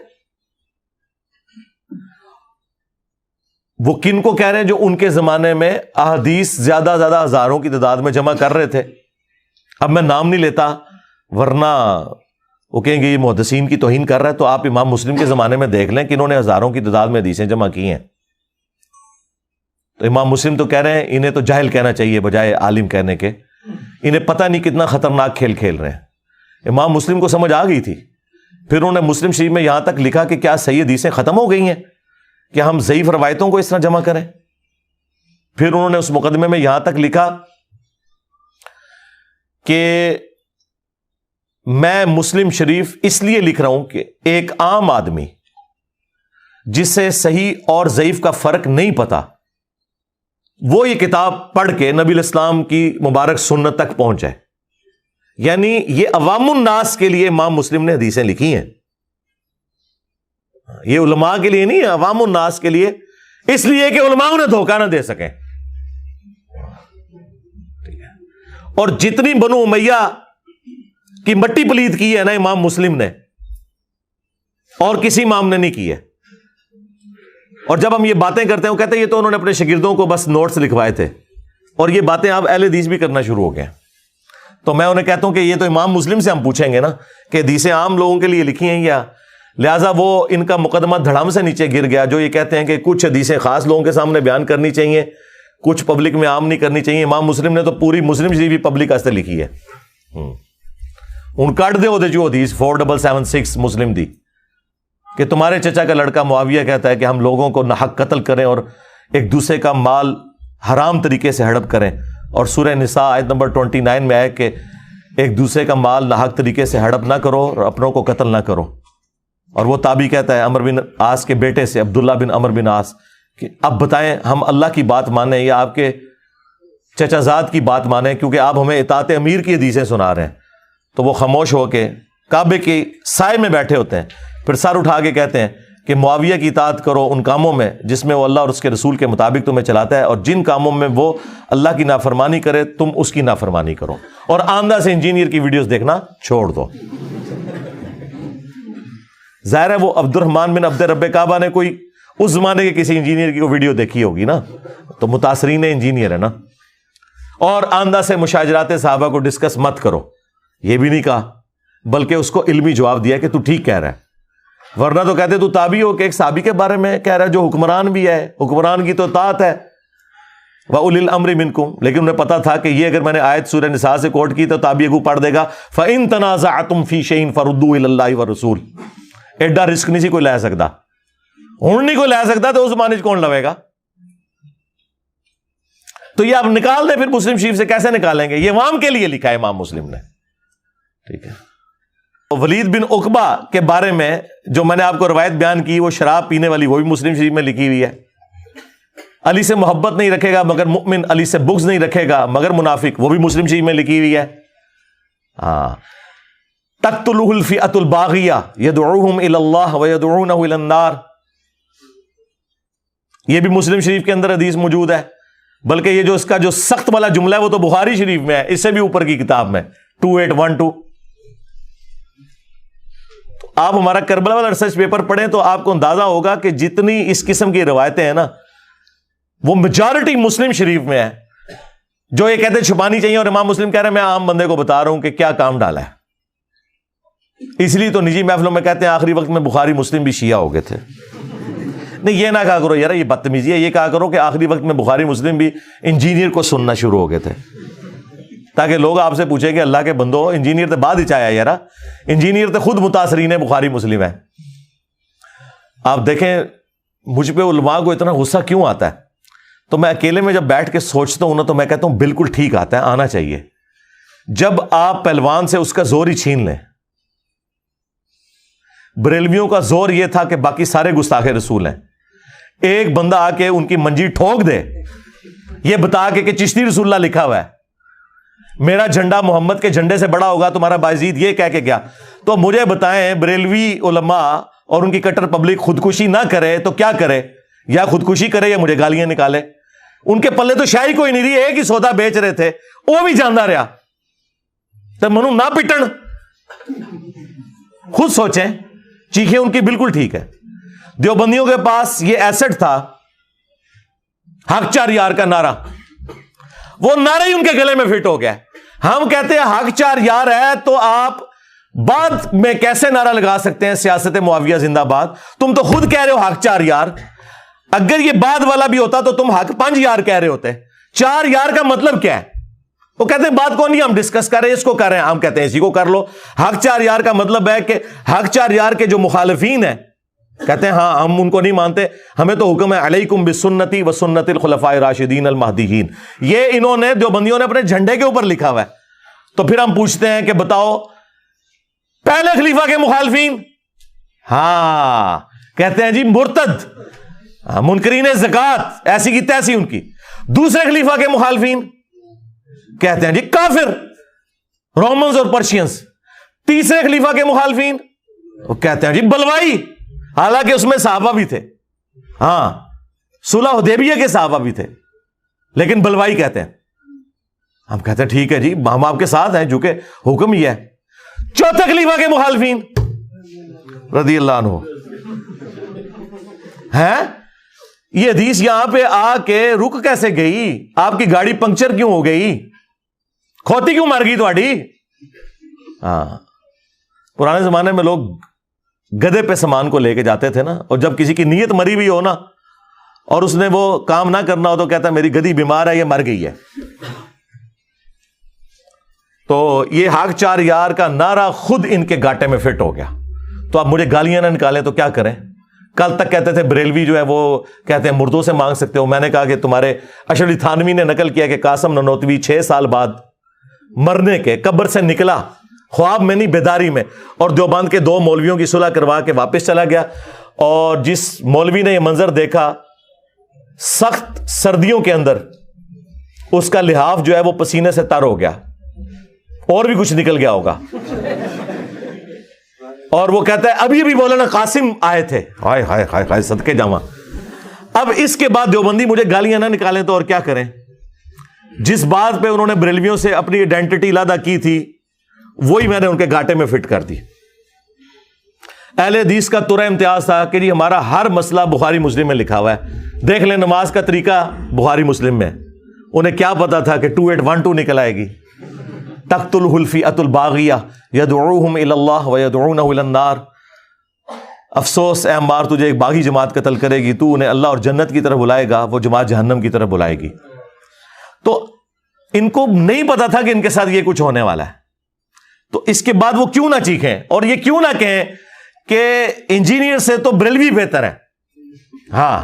وہ کن کو کہہ رہے ہیں جو ان کے زمانے میں احادیث زیادہ ہزاروں کی تعداد میں جمع کر رہے تھے؟ اب میں نام نہیں لیتا ورنہ وہ کہیں گے یہ محدثین کی توہین کر رہا ہے، تو آپ امام مسلم کے زمانے میں دیکھ لیں کہ انہوں نے ہزاروں کی تعداد میں حدیثیں جمع کی ہیں۔ تو امام مسلم تو کہہ رہے ہیں انہیں تو جاہل کہنا چاہیے بجائے عالم کہنے کے، انہیں پتہ نہیں کتنا خطرناک کھیل کھیل رہے ہیں۔ امام مسلم کو سمجھ آ گئی تھی، پھر انہوں نے مسلم شریف میں یہاں تک لکھا کہ کیا صحیح حدیثیں ختم ہو گئی ہیں کہ ہم ضعیف روایتوں کو اس طرح جمع کریں؟ پھر انہوں نے اس مقدمے میں یہاں تک لکھا کہ میں مسلم شریف اس لیے لکھ رہا ہوں کہ ایک عام آدمی جسے صحیح اور ضعیف کا فرق نہیں پتا، وہ یہ کتاب پڑھ کے نبی الاسلام کی مبارک سنت تک پہنچ جائے. یعنی یہ عوام الناس کے لیے امام مسلم نے حدیثیں لکھی ہیں, یہ علماء کے لیے نہیں, عوام الناس کے لیے, اس لیے کہ علماء انہیں دھوکہ نہ دے سکیں. اور جتنی بنو امیہ کی مٹی پلید کی ہے نا امام مسلم نے, اور کسی امام نے نہیں کی ہے. اور جب ہم یہ باتیں کرتے ہیں وہ کہتے ہیں یہ تو انہوں نے اپنے شاگردوں کو بس نوٹس لکھوائے تھے, اور یہ باتیں آپ اہل حدیث بھی کرنا شروع ہو گئے ہیں. تو میں انہیں کہتا ہوں کہ یہ تو امام مسلم سے ہم پوچھیں گے نا کہ حدیثیں عام لوگوں کے لیے لکھی ہیں یا, لہٰذا وہ ان کا مقدمہ دھڑام سے نیچے گر گیا جو یہ کہتے ہیں کہ کچھ حدیثیں خاص لوگوں کے سامنے بیان کرنی چاہیے, کچھ پبلک میں عام نہیں کرنی چاہیے. امام مسلم نے تو پوری مسلم شریف بھی پبلک واسطے لکھی ہے. ان کٹ دے ہوتے جو حدیث 4776 مسلم دی کہ تمہارے چچا کا لڑکا معاویہ کہتا ہے کہ ہم لوگوں کو ناحق قتل کریں اور ایک دوسرے کا مال حرام طریقے سے ہڑپ کریں, اور سورہ نساء آیت نمبر 29 میں ہے کہ ایک دوسرے کا مال ناحق طریقے سے ہڑپ نہ کرو اور اپنوں کو قتل نہ کرو. اور وہ تابعی کہتا ہے عمر بن عاص کے بیٹے سے, عبداللہ بن عمر بن عاص, کہ اب بتائیں ہم اللہ کی بات مانیں یا آپ کے چچا زاد کی بات مانیں, کیونکہ آپ ہمیں اطاعت امیر کی حدیثیں سنا رہے ہیں. تو وہ خاموش ہو کے کعبے کے سائے میں بیٹھے ہوتے ہیں, پھر سر اٹھا کے کہتے ہیں کہ معاویہ کی اطاعت کرو ان کاموں میں جس میں وہ اللہ اور اس کے رسول کے مطابق تمہیں چلاتا ہے, اور جن کاموں میں وہ اللہ کی نافرمانی کرے تم اس کی نافرمانی کرو, اور آندھا سے انجینئر کی ویڈیوز دیکھنا چھوڑ دو. ظاہر ہے وہ عبد الرحمن بن عبد رب کعبہ نے کوئی اس زمانے کے کسی انجینئر کی ویڈیو دیکھی ہوگی نا, تو متاثرین انجینئر ہے نا. اور آندھا سے مشاجرات صحابہ کو ڈسکس مت کرو, یہ بھی نہیں کہا, بلکہ اس کو علمی جواب دیا کہ تو ٹھیک کہہ رہا ہے. ورنہ تو کہتے تو تابعی ہو کہ ایک صحابی کے بارے میں کہہ رہا ہے جو حکمران بھی ہے, حکمران کی تو اطاعت ہے, وَأُولِي الْأَمْرِ مِنْكُمْ. لیکن انہیں پتا تھا کہ یہ اگر میں نے آیت سورہ نساء سے کوٹ کی تو تابعی کو پڑھ دے گا فَإِن تَنَازَعْتُمْ فِي شَيْءٍ فَرُدُّوهُ إِلَى اللَّهِ وَالرَّسُولِ. ایڈا رسک نہیں سی کوئی لے سکتا, ہوں نہیں کوئی لے سکتا تو اس زمانے کون لوے گا. تو یہ آپ نکال دیں پھر مسلم شریف سے کیسے نکالیں گے؟ یہ عوام کے لیے لکھا ہے امام مسلم نے. ٹھیک ہے. ولید بن عقبہ کے بارے میں جو میں نے آپ کو روایت بیان کی وہ شراب پینے والی, وہ بھی مسلم شریف میں لکھی ہوئی ہے. علی سے محبت نہیں رکھے گا مگر مؤمن, علی سے بغض نہیں رکھے گا مگر منافق, وہ بھی مسلم شریف میں لکھی ہوئی ہے. ہاں. تقتلہ الفئۃ الباغیہ یدعوہم الی اللہ ویدعونہ الی النار, یہ بھی مسلم شریف کے اندر حدیث موجود ہے. بلکہ یہ جو اس کا جو سخت والا جملہ ہے وہ تو بخاری شریف میں ہے, اس سے بھی اوپر کی کتاب میں 2812. آپ ہمارا کربلا والا ریسرچ پیپر پڑھیں تو آپ کو اندازہ ہوگا کہ جتنی اس قسم کی روایتیں ہیں نا وہ میجارٹی مسلم شریف میں ہے. جو یہ کہتے ہیں چھپانی چاہیے, اور امام مسلم کہہ رہے ہیں میں عام بندے کو بتا رہا ہوں کہ کیا کام ڈالا ہے. اس لیے تو نجی محفلوں میں کہتے ہیں آخری وقت میں بخاری مسلم بھی شیعہ ہو گئے تھے. نہیں, یہ نہ کہا کرو یار, یہ بدتمیزی ہے. یہ کہا کرو کہ آخری وقت میں بخاری مسلم بھی انجینئر کو سننا شروع ہو گئے تھے, تاکہ لوگ آپ سے پوچھیں کہ اللہ کے بندو انجینئر تو بعد ہی چاہیا یار, انجینئر تو خود متاثرین ہے بخاری مسلم ہے. آپ دیکھیں مجھ پہ علماء کو اتنا غصہ کیوں آتا ہے, تو میں اکیلے میں جب بیٹھ کے سوچتا ہوں نا تو میں کہتا ہوں بالکل ٹھیک آتا ہے, آنا چاہیے. جب آپ پہلوان سے اس کا زور ہی چھین لیں. بریلویوں کا زور یہ تھا کہ باقی سارے گستاخ رسول ہیں, ایک بندہ آ کے ان کی منجی ٹھوک دے یہ بتا کے کہ چشتی رسول اللہ لکھا ہوا ہے, میرا جھنڈا محمد کے جھنڈے سے بڑا ہوگا, تمہارا بایزید یہ کہہ کے گیا. تو مجھے بتائیں بریلوی علماء اور ان کی کٹر پبلک خودکشی نہ کرے تو کیا کرے؟ یا خودکشی کرے یا مجھے گالیاں نکالے. ان کے پلے تو شاہی کوئی نہیں رہی, ایک ہی سودا بیچ رہے تھے وہ بھی جاندہ رہا. تو منو نہ پٹن, خود سوچیں. چیخیں ان کی بالکل ٹھیک ہے. دیوبندیوں کے پاس یہ ایسٹ تھا حق چار یار کا نعرہ, وہ نعرہ ہی ان کے گلے میں فٹ ہو گیا. ہم کہتے ہیں حق چار یار ہے تو آپ بعد میں کیسے نعرہ لگا سکتے ہیں سیاست معاویہ زندہ باد؟ تم تو خود کہہ رہے ہو حق چار یار. اگر یہ بعد والا بھی ہوتا تو تم حق 5 یار کہہ رہے ہوتے. 4 یار کا مطلب کیا ہے؟ وہ کہتے ہیں بات کو نہیں ہم ڈسکس کر رہے ہیں, اس کو کر رہے ہیں. ہم کہتے ہیں اسی کو کر لو. حق 4 یار کا مطلب ہے کہ حق 4 یار کے جو مخالفین ہیں کہتے ہیں ہاں ہم ان کو نہیں مانتے, ہمیں تو حکم ہے علیکم بسنتی و سنت الخلفاء الراشدین المہدیین. یہ انہوں نے دیوبندیوں نے اپنے جھنڈے کے اوپر لکھا ہوا ہے. تو پھر ہم پوچھتے ہیں کہ بتاؤ پہلے خلیفہ کے مخالفین, ہاں کہتے ہیں جی مرتد, منکرین زکات ایسی کی تیسی ان کی. دوسرے خلیفہ کے مخالفین کہتے ہیں جی کافر، رومنز اور پرشینز. تیسرے خلیفہ کے مخالفین وہ کہتے ہیں جی بلوائی، حالانکہ اس میں صحابہ بھی تھے. ہاں صلح حدیبیہ کے صحابہ بھی تھے، لیکن بلوائی کہتے ہیں. ہم کہتے ہیں ٹھیک ہے جی، ہم آپ کے ساتھ ہیں، جو کہ حکم ہی ہے. چوتھے خلیفہ کے مخالفین رضی اللہ عنہ ہیں یہ حدیث یہاں پہ آ کے رک کیسے گئی؟ آپ کی گاڑی پنکچر کیوں ہو گئی؟ کھوتی کیوں مار گئی تھوڑی؟ ہاں پرانے زمانے میں لوگ گدے پہ سامان کو لے کے جاتے تھے نا، اور جب کسی کی نیت مری ہوئی ہو نا اور اس نے وہ کام نہ کرنا ہو تو کہتا ہے میری گدی بیمار ہے، یہ مر گئی ہے. تو یہ حق چار یار کا نعرہ خود ان کے گاٹے میں فٹ ہو گیا. تو اب مجھے گالیاں نہ نکالیں تو کیا کریں؟ کل تک کہتے تھے بریلوی جو ہے وہ کہتے ہیں مردوں سے مانگ سکتے ہو. میں نے کہا کہ تمہارے اشرف علی تھانوی نے نقل کیا کہ قاسم نانوتوی 6 سال بعد مرنے کے قبر سے نکلا، خواب میں نہیں بیداری میں، اور دیوبند کے 2 مولویوں کی صلح کروا کے واپس چلا گیا. اور جس مولوی نے یہ منظر دیکھا سخت سردیوں کے اندر اس کا لحاف جو ہے وہ پسینے سے تر ہو گیا، اور بھی کچھ نکل گیا ہوگا. اور وہ کہتا ہے ابھی بھی مولانا قاسم آئے تھے، ہائے ہائے ہائے ہائے صدقے جاواں. اب اس کے بعد دیوبندی مجھے گالیاں نہ نکالیں تو اور کیا کریں؟ جس بات پہ انہوں نے بریلویوں سے اپنی ایڈینٹی علیحدہ کی تھی وہی میں نے ان کے گاٹے میں فٹ کر دی. اہل حدیث کا ترا امتیاز تھا کہ جی ہمارا ہر مسئلہ بخاری مسلم میں لکھا ہوا ہے. دیکھ لیں نماز کا طریقہ بخاری مسلم میں. انہیں کیا پتا تھا کہ 2812 نکل آئے گی. تقتلہ الفئۃ الباغیہ یدعوہم الی اللہ ویدعونہ الی النار. افسوس اے عمار، تجھے ایک باغی جماعت قتل کرے گی، تو انہیں اللہ اور جنت کی طرف بلائے گا، وہ جماعت جہنم کی طرف بلائے گی. تو ان کو نہیں پتا تھا کہ ان کے ساتھ یہ کچھ ہونے والا ہے. تو اس کے بعد وہ کیوں نہ چیخیں اور یہ کیوں نہ کہیں کہ انجینئر سے تو بریلوی بہتر ہے. ہاں،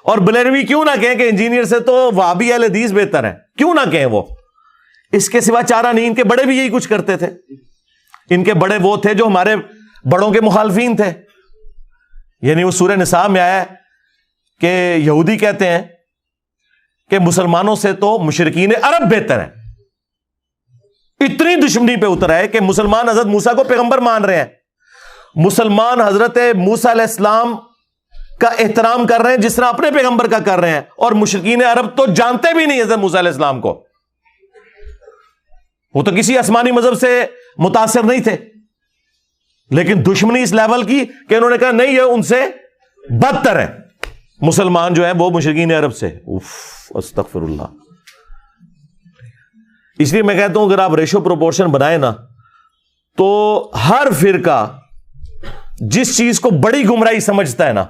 اور بریلوی کیوں نہ کہیں کہ انجینئر سے تو وہابی اہل حدیث بہتر ہے. کیوں نہ کہیں؟ وہ اس کے سوا چارہ نہیں. ان کے بڑے بھی یہی کچھ کرتے تھے. ان کے بڑے وہ تھے جو ہمارے بڑوں کے مخالفین تھے. یعنی وہ سورہ نساء میں آیا کہ یہودی کہتے ہیں کہ مسلمانوں سے تو مشرکین عرب بہتر ہیں. اتنی دشمنی پہ اتر ہے کہ مسلمان حضرت موسیٰ کو پیغمبر مان رہے ہیں، مسلمان حضرت موسیٰ علیہ السلام کا احترام کر رہے ہیں جس طرح اپنے پیغمبر کا کر رہے ہیں، اور مشرکین عرب تو جانتے بھی نہیں حضرت موسیٰ علیہ السلام کو. وہ تو کسی آسمانی مذہب سے متاثر نہیں تھے، لیکن دشمنی اس لیول کی کہ انہوں نے کہا نہیں یہ ان سے بدتر ہے مسلمان جو ہے وہ مشرکین عرب سے. استغفر اللہ. اس لیے میں کہتا ہوں اگر آپ ریشو پروپورشن بنائیں نا تو ہر فرقہ جس چیز کو بڑی گمراہی سمجھتا ہے نا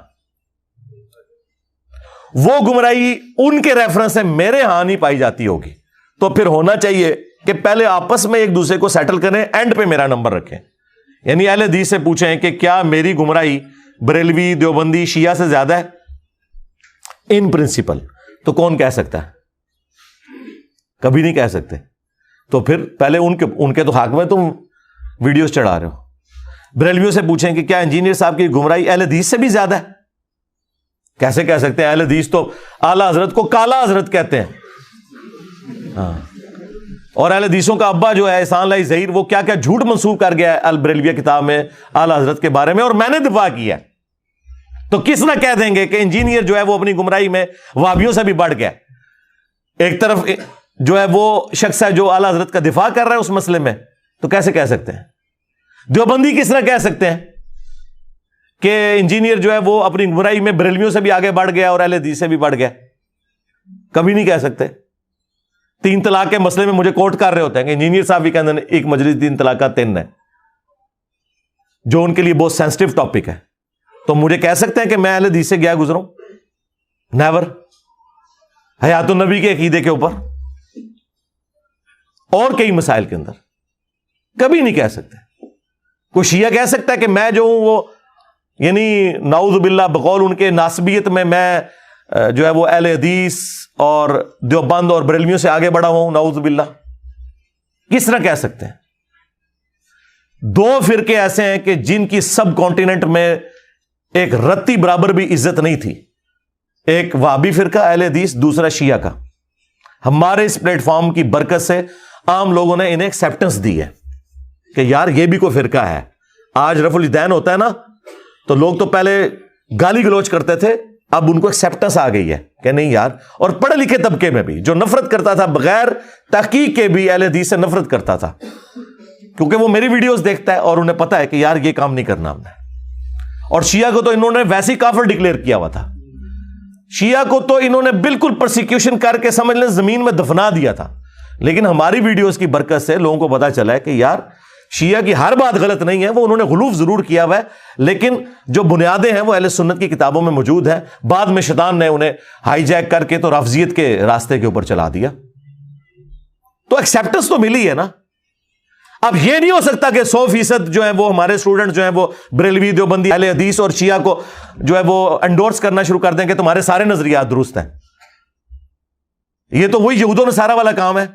وہ گمراہی ان کے ریفرنس سے میرے ہاں نہیں پائی جاتی ہوگی. تو پھر ہونا چاہیے کہ پہلے آپس میں ایک دوسرے کو سیٹل کریں، اینڈ پہ میرا نمبر رکھیں. یعنی اہل حدیث سے پوچھیں کہ کیا میری گمراہی بریلوی دیوبندی شیعہ سے زیادہ ہے ان پرنسپل؟ تو کون کہہ سکتا ہے؟ کبھی نہیں کہہ سکتے. تو پھر پہلے ان کے تو حق میں تم ویڈیوز چڑھا رہے ہو. بریلویوں سے پوچھیں کہ کیا انجینئر صاحب کی گمراہی اہل حدیث سے بھی زیادہ ہے؟ کیسے کہہ سکتے ہیں؟ اہل حدیث تو اعلیٰ حضرت کو کالا حضرت کہتے ہیں. ہاں، اور اہل حدیثوں کا ابا جو ہے احسان اللہ ظہیر وہ کیا کیا جھوٹ منسوب کر گیا ہے البریلویہ کتاب میں اعلیٰ حضرت کے بارے میں، اور میں نے دفاع کیا. تو کس نہ کہہ دیں گے کہ انجینئر جو ہے وہ اپنی گمراہی میں وہابیوں سے بھی بڑھ گیا. ایک طرف جو ہے وہ شخص ہے جو اعلیٰ حضرت کا دفاع کر رہا ہے اس مسئلے میں، تو کیسے کہہ سکتے ہیں؟ دیوبندی کس طرح کہہ سکتے ہیں کہ انجینئر جو ہے وہ اپنی گمراہی میں بریلویوں سے بھی آگے بڑھ گیا اور اہل حدیث سے بھی بڑھ گیا؟ کبھی نہیں کہہ سکتے. 3 طلاق کے مسئلے میں مجھے کوٹ کر رہے ہوتے ہیں کہ انجینئر صاحب بھی کہتے ہیں ایک مجلس 3 طلاق 3 ہے، جو ان کے لیے بہت سینسٹیو ٹاپک ہے. تو مجھے کہہ سکتے ہیں کہ میں اہل حدیث سے گیا گزروں؟ نیور. حیات النبی کے عقیدے کے اوپر اور کئی مسائل کے اندر کبھی نہیں کہہ سکتے. کوئی شیعہ کہہ سکتا ہے کہ میں جو ہوں وہ یعنی نعوذ باللہ بقول ان کے ناسبیت میں جو ہے وہ اہل حدیث اور دیوبند اور بریلویوں سے آگے بڑھا ہوں؟ نعوذ باللہ. کس طرح کہہ سکتے ہیں؟ 2 فرقے ایسے ہیں کہ جن کی سب کانٹیننٹ میں ایک رتی برابر بھی عزت نہیں تھی. ایک وہابی فرقہ اہل حدیث، دوسرا شیعہ کا. ہمارے اس پلیٹ فارم کی برکت سے عام لوگوں نے انہیں ایکسیپٹنس دی ہے کہ یار یہ بھی کوئی فرقہ ہے. آج رفع الیدین ہوتا ہے نا، تو لوگ تو پہلے گالی گلوچ کرتے تھے، اب ان کو ایکسیپٹنس آ گئی ہے کہ نہیں یار. اور پڑھے لکھے طبقے میں بھی جو نفرت کرتا تھا، بغیر تحقیق کے بھی اہل حدیث سے نفرت کرتا تھا، کیونکہ وہ میری ویڈیوز دیکھتا ہے اور انہیں پتا ہے کہ یار یہ کام نہیں کرنا ہم نے. اور شیعہ کو تو انہوں نے ویسے ہی کافر ڈکلیئر کیا ہوا تھا. شیعہ کو تو انہوں نے بالکل پرسیکیوشن کر کے سمجھ لیں زمین میں دفنا دیا تھا. لیکن ہماری ویڈیوز کی برکت سے لوگوں کو پتا چلا ہے کہ یار شیعہ کی ہر بات غلط نہیں ہے. وہ انہوں نے غلوف ضرور کیا ہوا ہے، لیکن جو بنیادیں ہیں وہ اہل سنت کی کتابوں میں موجود ہیں. بعد میں شیطان نے انہیں ہائی جیک کر کے تو رافضیت کے راستے کے اوپر چلا دیا. تو ایکسیپٹنس تو ملی ہے نا. اب یہ نہیں ہو سکتا کہ 100% جو ہے وہ ہمارے اسٹوڈنٹ جو ہیں وہ بریلوی، دیوبندی، اہل حدیث اور شیعہ کو جو ہے وہ انڈورس کرنا شروع کر دیں کہ تمہارے سارے نظریات درست ہیں. یہ تو وہی یہود و نصارہ والا کام ہے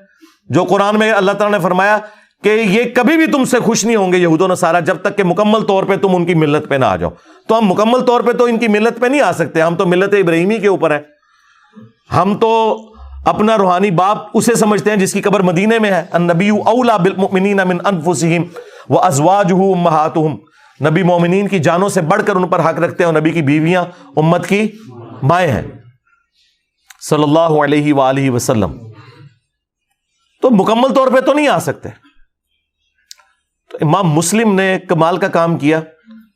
جو قرآن میں اللہ تعالیٰ نے فرمایا کہ یہ کبھی بھی تم سے خوش نہیں ہوں گے یہود و نصارہ جب تک کہ مکمل طور پہ تم ان کی ملت پہ نہ آ جاؤ. تو ہم مکمل طور پہ تو ان کی ملت پہ نہیں آ سکتے. ہم تو ملت ابراہیمی کے اوپر ہیں. ہم تو اپنا روحانی باپ اسے سمجھتے ہیں جس کی قبر مدینے میں ہے. النبی اولا بالمؤمنین من انفسہم وازواجہ امہاتہم. نبی مومنین کی جانوں سے بڑھ کر ان پر حق رکھتے ہیں، اور نبی کی بیویاں امت کی مائیں ہیں صلی اللہ علیہ وآلہ وسلم. تو مکمل طور پہ تو نہیں آ سکتے. تو امام مسلم نے کمال کا کام کیا.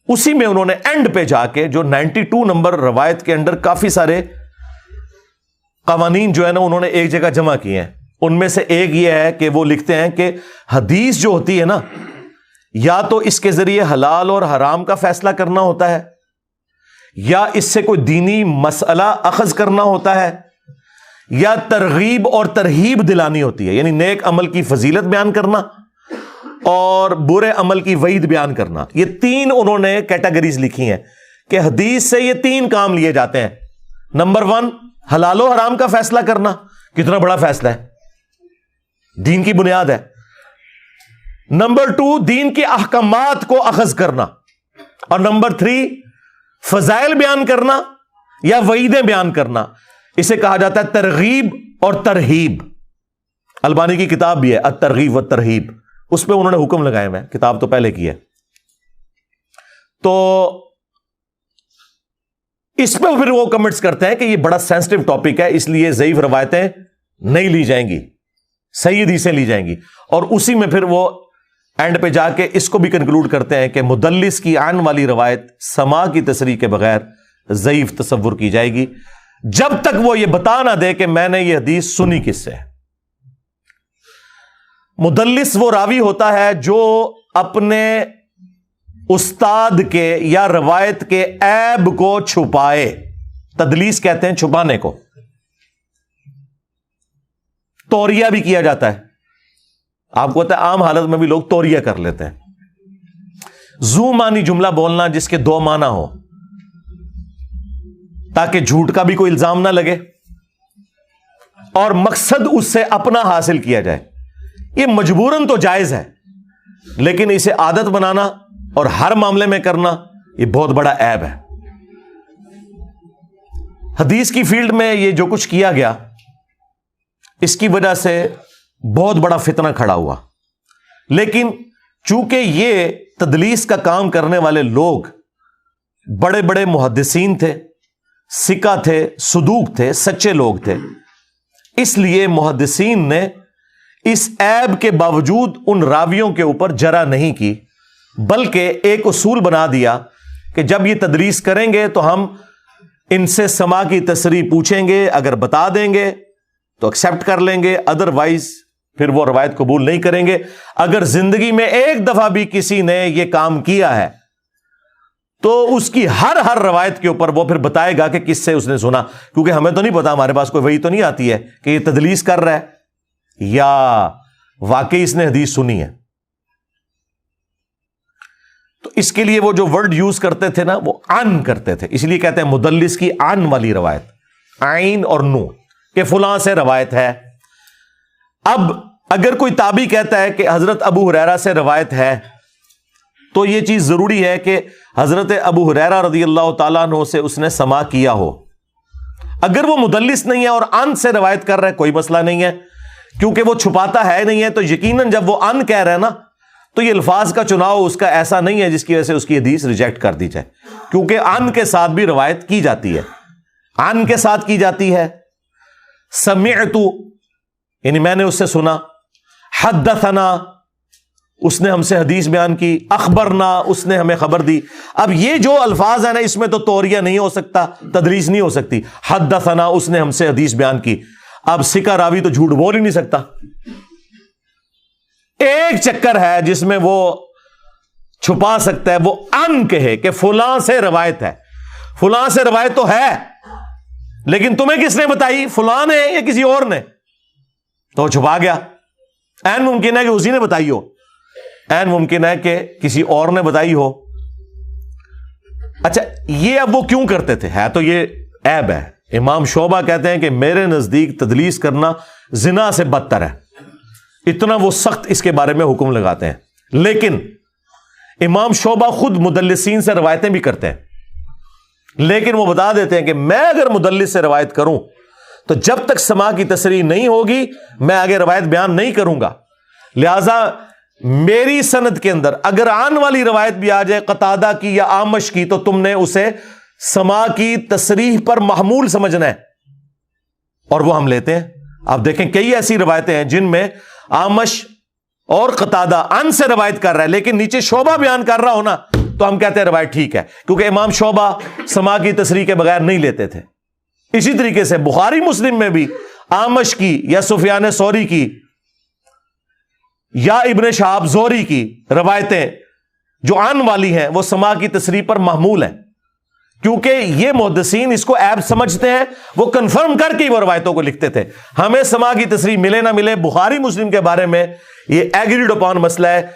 اسی میں انہوں نے اینڈ پہ جا کے جو 92 نمبر روایت کے اندر کافی سارے قوانین جو ہے نا انہوں نے ایک جگہ جمع کیے ہیں. ان میں سے ایک یہ ہے کہ وہ لکھتے ہیں کہ حدیث جو ہوتی ہے نا، یا تو اس کے ذریعے حلال اور حرام کا فیصلہ کرنا ہوتا ہے، یا اس سے کوئی دینی مسئلہ اخذ کرنا ہوتا ہے، یا ترغیب اور ترہیب دلانی ہوتی ہے، یعنی نیک عمل کی فضیلت بیان کرنا اور برے عمل کی وعید بیان کرنا. یہ تین انہوں نے کیٹیگریز لکھی ہیں کہ حدیث سے یہ تین کام لیے جاتے ہیں. نمبر 1 حلال و حرام کا فیصلہ کرنا. کتنا بڑا فیصلہ ہے، دین کی بنیاد ہے. نمبر 2 دین کے احکامات کو اخذ کرنا. اور نمبر 3 فضائل بیان کرنا یا وعیدیں بیان کرنا. اسے کہا جاتا ہے ترغیب اور ترہیب. البانی کی کتاب بھی ہے الترغیب والترہیب، اس پہ انہوں نے حکم لگائے ہوئے ہیں. کتاب تو پہلے کی ہے. تو اس پہ پھر وہ کمنٹس کرتے ہیں کہ یہ بڑا سینسٹیو ٹاپک ہے، اس لیے ضعیف روایتیں نہیں لی جائیں گی، صحیح حدیثیں لی جائیں گی. اور اسی میں پھر وہ اینڈ پہ جا کے اس کو بھی کنکلوڈ کرتے ہیں کہ مدلس کی عن والی روایت سما کی تصریح کے بغیر ضعیف تصور کی جائے گی، جب تک وہ یہ بتا نہ دے کہ میں نے یہ حدیث سنی کس سے. مدلس وہ راوی ہوتا ہے جو اپنے استاد کے یا روایت کے عیب کو چھپائے. تدلیس کہتے ہیں چھپانے کو. توریہ بھی کیا جاتا ہے. آپ کو پتا ہے عام حالت میں بھی لوگ توریہ کر لیتے ہیں. زو معنی جملہ بولنا جس کے 2 معنی ہو، تاکہ جھوٹ کا بھی کوئی الزام نہ لگے اور مقصد اس سے اپنا حاصل کیا جائے. یہ مجبوراً تو جائز ہے، لیکن اسے عادت بنانا اور ہر معاملے میں کرنا یہ بہت بڑا عیب ہے. حدیث کی فیلڈ میں یہ جو کچھ کیا گیا، اس کی وجہ سے بہت بڑا فتنہ کھڑا ہوا. لیکن چونکہ یہ تدلیس کا کام کرنے والے لوگ بڑے بڑے محدثین تھے، ثقہ تھے، صدوق تھے، سچے لوگ تھے، اس لیے محدثین نے اس عیب کے باوجود ان راویوں کے اوپر جرح نہیں کی، بلکہ ایک اصول بنا دیا کہ جب یہ تدلیس کریں گے تو ہم ان سے سما کی تصریح پوچھیں گے، اگر بتا دیں گے تو ایکسیپٹ کر لیں گے، ادروائز پھر وہ روایت قبول نہیں کریں گے. اگر زندگی میں ایک دفعہ بھی کسی نے یہ کام کیا ہے تو اس کی ہر روایت کے اوپر وہ پھر بتائے گا کہ کس سے اس نے سنا، کیونکہ ہمیں تو نہیں پتا، ہمارے پاس کوئی وحی تو نہیں آتی ہے کہ یہ تدلیس کر رہا ہے یا واقعی اس نے حدیث سنی ہے. تو اس کے لیے وہ جو ورڈ یوز کرتے تھے نا، وہ عن کرتے تھے، اس لیے کہتے ہیں مدلس کی عن والی روایت، عین اور نون، کہ فلاں سے روایت ہے. اب اگر کوئی تابعی کہتا ہے کہ حضرت ابو ہریرہ سے روایت ہے، تو یہ چیز ضروری ہے کہ حضرت ابو ہریرہ رضی اللہ تعالیٰ عنہ سے اس نے سماع کیا ہو. اگر وہ مدلس نہیں ہے اور ان سے روایت کر رہا ہے کوئی مسئلہ نہیں ہے، کیونکہ وہ چھپاتا ہے نہیں ہے، تو یقیناً جب وہ ان کہہ رہا ہے نا تو یہ الفاظ کا چناؤ اس کا ایسا نہیں ہے جس کی وجہ سے اس کی حدیث ریجیکٹ کر دی جائے، کیونکہ ان کے ساتھ بھی روایت کی جاتی ہے، ان کے ساتھ کی جاتی ہے۔ سمعت یعنی میں نے اس سے سنا، حدثنا اس نے ہم سے حدیث بیان کی، اخبرنا اس نے ہمیں خبر دی۔ اب یہ جو الفاظ ہیں نا اس میں تو توریہ نہیں ہو سکتا، تدریس نہیں ہو سکتی۔ حدثنا اس نے ہم سے حدیث بیان کی، اب سکہ راوی تو جھوٹ بول ہی نہیں سکتا۔ ایک چکر ہے جس میں وہ چھپا سکتا ہے، وہ ان کہے کہ فلاں سے روایت ہے، فلاں سے روایت تو ہے لیکن تمہیں کس نے بتائی، فلاں نے یا کسی اور نے، تو وہ چھپا گیا۔ این ممکن ہے کہ اسی نے بتائی ہو، این ممکن ہے کہ کسی اور نے بتائی ہو۔ اچھا یہ اب وہ کیوں کرتے تھے؟ ہے تو یہ عیب ہے۔ امام شعبہ کہتے ہیں کہ میرے نزدیک تدلیس کرنا زنا سے بدتر ہے، اتنا وہ سخت اس کے بارے میں حکم لگاتے ہیں۔ لیکن امام شعبہ خود مدلسین سے روایتیں بھی کرتے ہیں، لیکن وہ بتا دیتے ہیں کہ میں اگر مدلس سے روایت کروں تو جب تک سماع کی تصریح نہیں ہوگی میں آگے روایت بیان نہیں کروں گا، لہذا میری سند کے اندر اگر آن والی روایت بھی آ جائے قتادہ کی یا آمش کی تو تم نے اسے سماع کی تصریح پر محمول سمجھنا ہے، اور وہ ہم لیتے ہیں۔ آپ دیکھیں کئی ایسی روایتیں ہیں جن میں آمش اور قتادہ ان سے روایت کر رہا ہے لیکن نیچے شعبہ بیان کر رہا ہونا تو ہم کہتے ہیں روایت ٹھیک ہے، کیونکہ امام شعبہ سماع کی تصریح کے بغیر نہیں لیتے تھے۔ اسی طریقے سے بخاری مسلم میں بھی آمش کی یا سفیان ثوری کی یا ابن شہاب زہری کی روایتیں جو عن والی ہیں وہ سماع کی تصریح پر محمول ہیں، کیونکہ یہ محدثین اس کو عیب سمجھتے ہیں، وہ کنفرم کر کے وہ روایتوں کو لکھتے تھے۔ ہمیں سماع کی تصریح ملے نہ ملے، بخاری مسلم کے بارے میں یہ ایگریڈ اپون مسئلہ ہے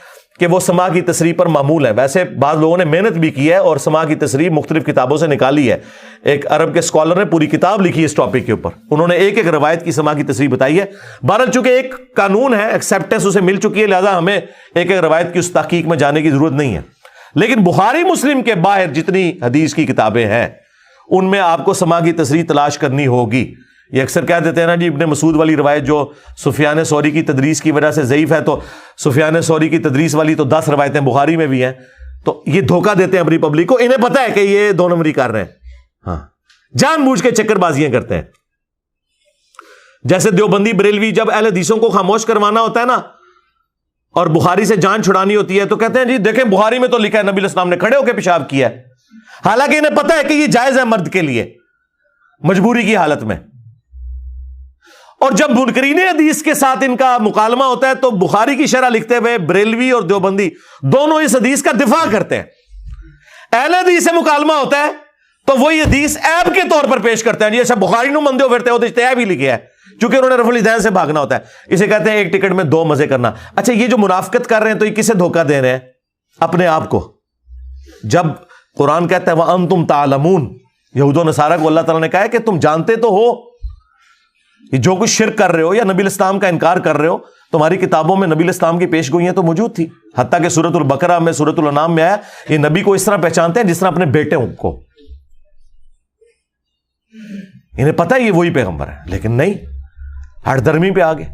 کہ وہ سماع کی تصریح پر معمول ہے۔ ویسے بعض لوگوں نے محنت بھی کی ہے اور سماع کی تصریح مختلف کتابوں سے نکالی ہے۔ ایک عرب کے اسکالر نے پوری کتاب لکھی اس ٹاپک کے اوپر، انہوں نے ایک ایک روایت کی سماع کی تصریح بتائی ہے۔ بہرحال چونکہ ایک قانون ہے، ایکسیپٹنس اسے مل چکی ہے، لہذا ہمیں ایک ایک روایت کی اس تحقیق میں جانے کی ضرورت نہیں ہے۔ لیکن بخاری مسلم کے باہر جتنی حدیث کی کتابیں ہیں ان میں آپ کو سماع کی تصریح تلاش کرنی ہوگی۔ یہ اکثر کہہ دیتے ہیں نا جی ابن مسعود والی روایت جو سفیان ثوری کی تدریس کی وجہ سے ضعیف ہے، تو سفیان ثوری کی تدریس والی تو 10 روایتیں بخاری میں بھی ہیں، تو یہ دھوکہ دیتے ہیں اپنی پبلک کو، انہیں پتہ ہے کہ یہ 2 نمبری کر رہے ہیں، ہاں جان بوجھ کے چکر بازیاں کرتے ہیں۔ جیسے دیوبندی بریلوی جب اہل حدیثوں کو خاموش کروانا ہوتا ہے نا اور بخاری سے جان چھڑانی ہوتی ہے تو کہتے ہیں جی دیکھیں بخاری میں تو لکھا ہے نبی علیہ السلام نے کھڑے ہو کے پیشاب کیا ہے، حالانکہ انہیں پتہ ہے کہ یہ جائز ہے مرد کے لیے مجبوری کی حالت میں۔ اور جب منکرین حدیث کے ساتھ ان کا مکالمہ ہوتا ہے تو بخاری کی شرح لکھتے ہوئے بریلوی اور دیوبندی دونوں اس حدیث کا دفاع کرتے ہیں۔ اہل حدیث سے مکالمہ ہوتا ہے تو وہی حدیث عیب کے طور پر پیش کرتے ہیں، جی ایسا بخاری نو مندے ہو پھرتے ہو تو عیب ہی لکھے ہے، چونکہ انہوں نے رفع الدین سے بھاگنا ہوتا ہے۔ اسے کہتے ہیں ایک ٹکٹ میں 2 مزے کرنا۔ اچھا یہ جو منافقت کر رہے ہیں تو یہ کسے دھوکہ دے رہے ہیں؟ اپنے آپ کو۔ جب قرآن کہتا ہے وَأَنْتُمْ تَعْلَمُونَ، یہود و نصارہ کو اللہ تعالیٰ نے کہا ہے کہ تم جانتے تو ہو، یہ جو کچھ شرک کر رہے ہو یا نبی الاسلام کا انکار کر رہے ہو، تمہاری کتابوں میں نبی الاسلام کی پیش گوئیاں تو موجود تھی، حتیٰ کہ سورۃ البقرہ میں سورۃ الانعام میں آیا یہ نبی کو اس طرح پہچانتے ہیں جس طرح اپنے بیٹوں کو، انہیں پتہ ہے یہ وہی پیغمبر ہے، لیکن نہیں، ہر درمی پہ آگے۔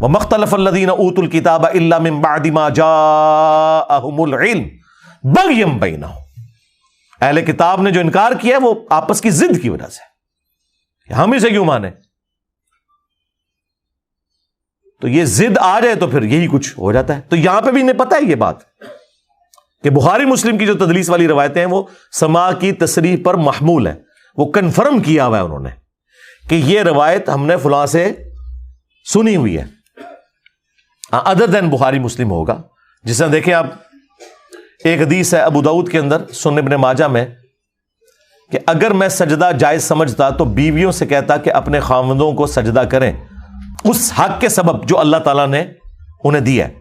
وَمَا اخْتَلَفَ الَّذِينَ أُوتُوا الْكِتَابَ إِلَّا مِن بَعْدِ مَا جَاءَهُمُ الْعِلْمُ بَغْيًا بَيْنَهُمْ، اہل کتاب نے جو انکار کیا ہے وہ آپس کی ضد کی وجہ سے، ہم اسے کیوں مانے؟ تو یہ ضد آ جائے تو پھر یہی کچھ ہو جاتا ہے۔ تو یہاں پہ بھی انہیں پتہ ہے یہ بات کہ بخاری مسلم کی جو تدلیس والی روایتیں ہیں وہ سماع کی تصریح پر محمول ہے، وہ کنفرم کیا ہوا ہے انہوں نے کہ یہ روایت ہم نے فلاں سے سنی ہوئی ہے، ادر دین بخاری مسلم ہوگا۔ جس طرح دیکھیں آپ ایک حدیث ہے ابو داؤد کے اندر، سنن ابن ماجہ میں، کہ اگر میں سجدہ جائز سمجھتا تو بیویوں سے کہتا کہ اپنے خاوندوں کو سجدہ کریں اس حق کے سبب جو اللہ تعالیٰ نے انہیں دیا ہے۔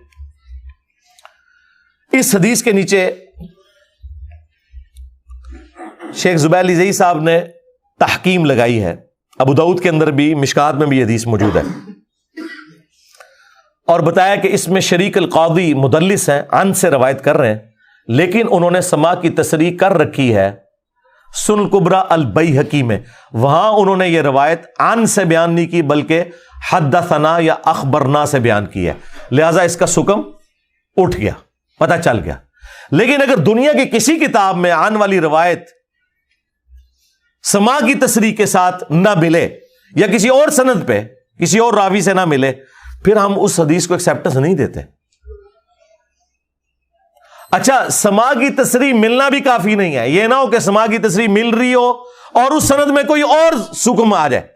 اس حدیث کے نیچے شیخ زبیر علی صاحب نے تحکیم لگائی ہے، ابو داؤد کے اندر بھی مشکات میں بھی یہ حدیث موجود ہے، اور بتایا کہ اس میں شریک القاضی مدلس ہیں، عن سے روایت کر رہے ہیں، لیکن انہوں نے سماع کی تصریح کر رکھی ہے سنن کبری البیہقی میں، وہاں انہوں نے یہ روایت عن سے بیان نہیں کی بلکہ حدثنا یا اخبرنا سے بیان کی ہے، لہذا اس کا حکم اٹھ گیا، پتہ چل گیا۔ لیکن اگر دنیا کی کسی کتاب میں عن والی روایت سماع کی تصریح کے ساتھ نہ ملے یا کسی اور سند پہ کسی اور راوی سے نہ ملے، پھر ہم اس حدیث کو ایکسیپٹنس نہیں دیتے۔ اچھا، سماع کی تصریح ملنا بھی کافی نہیں ہے، یہ نہ ہو کہ سماع کی تصریح مل رہی ہو اور اس سند میں کوئی اور حکم آ جائے،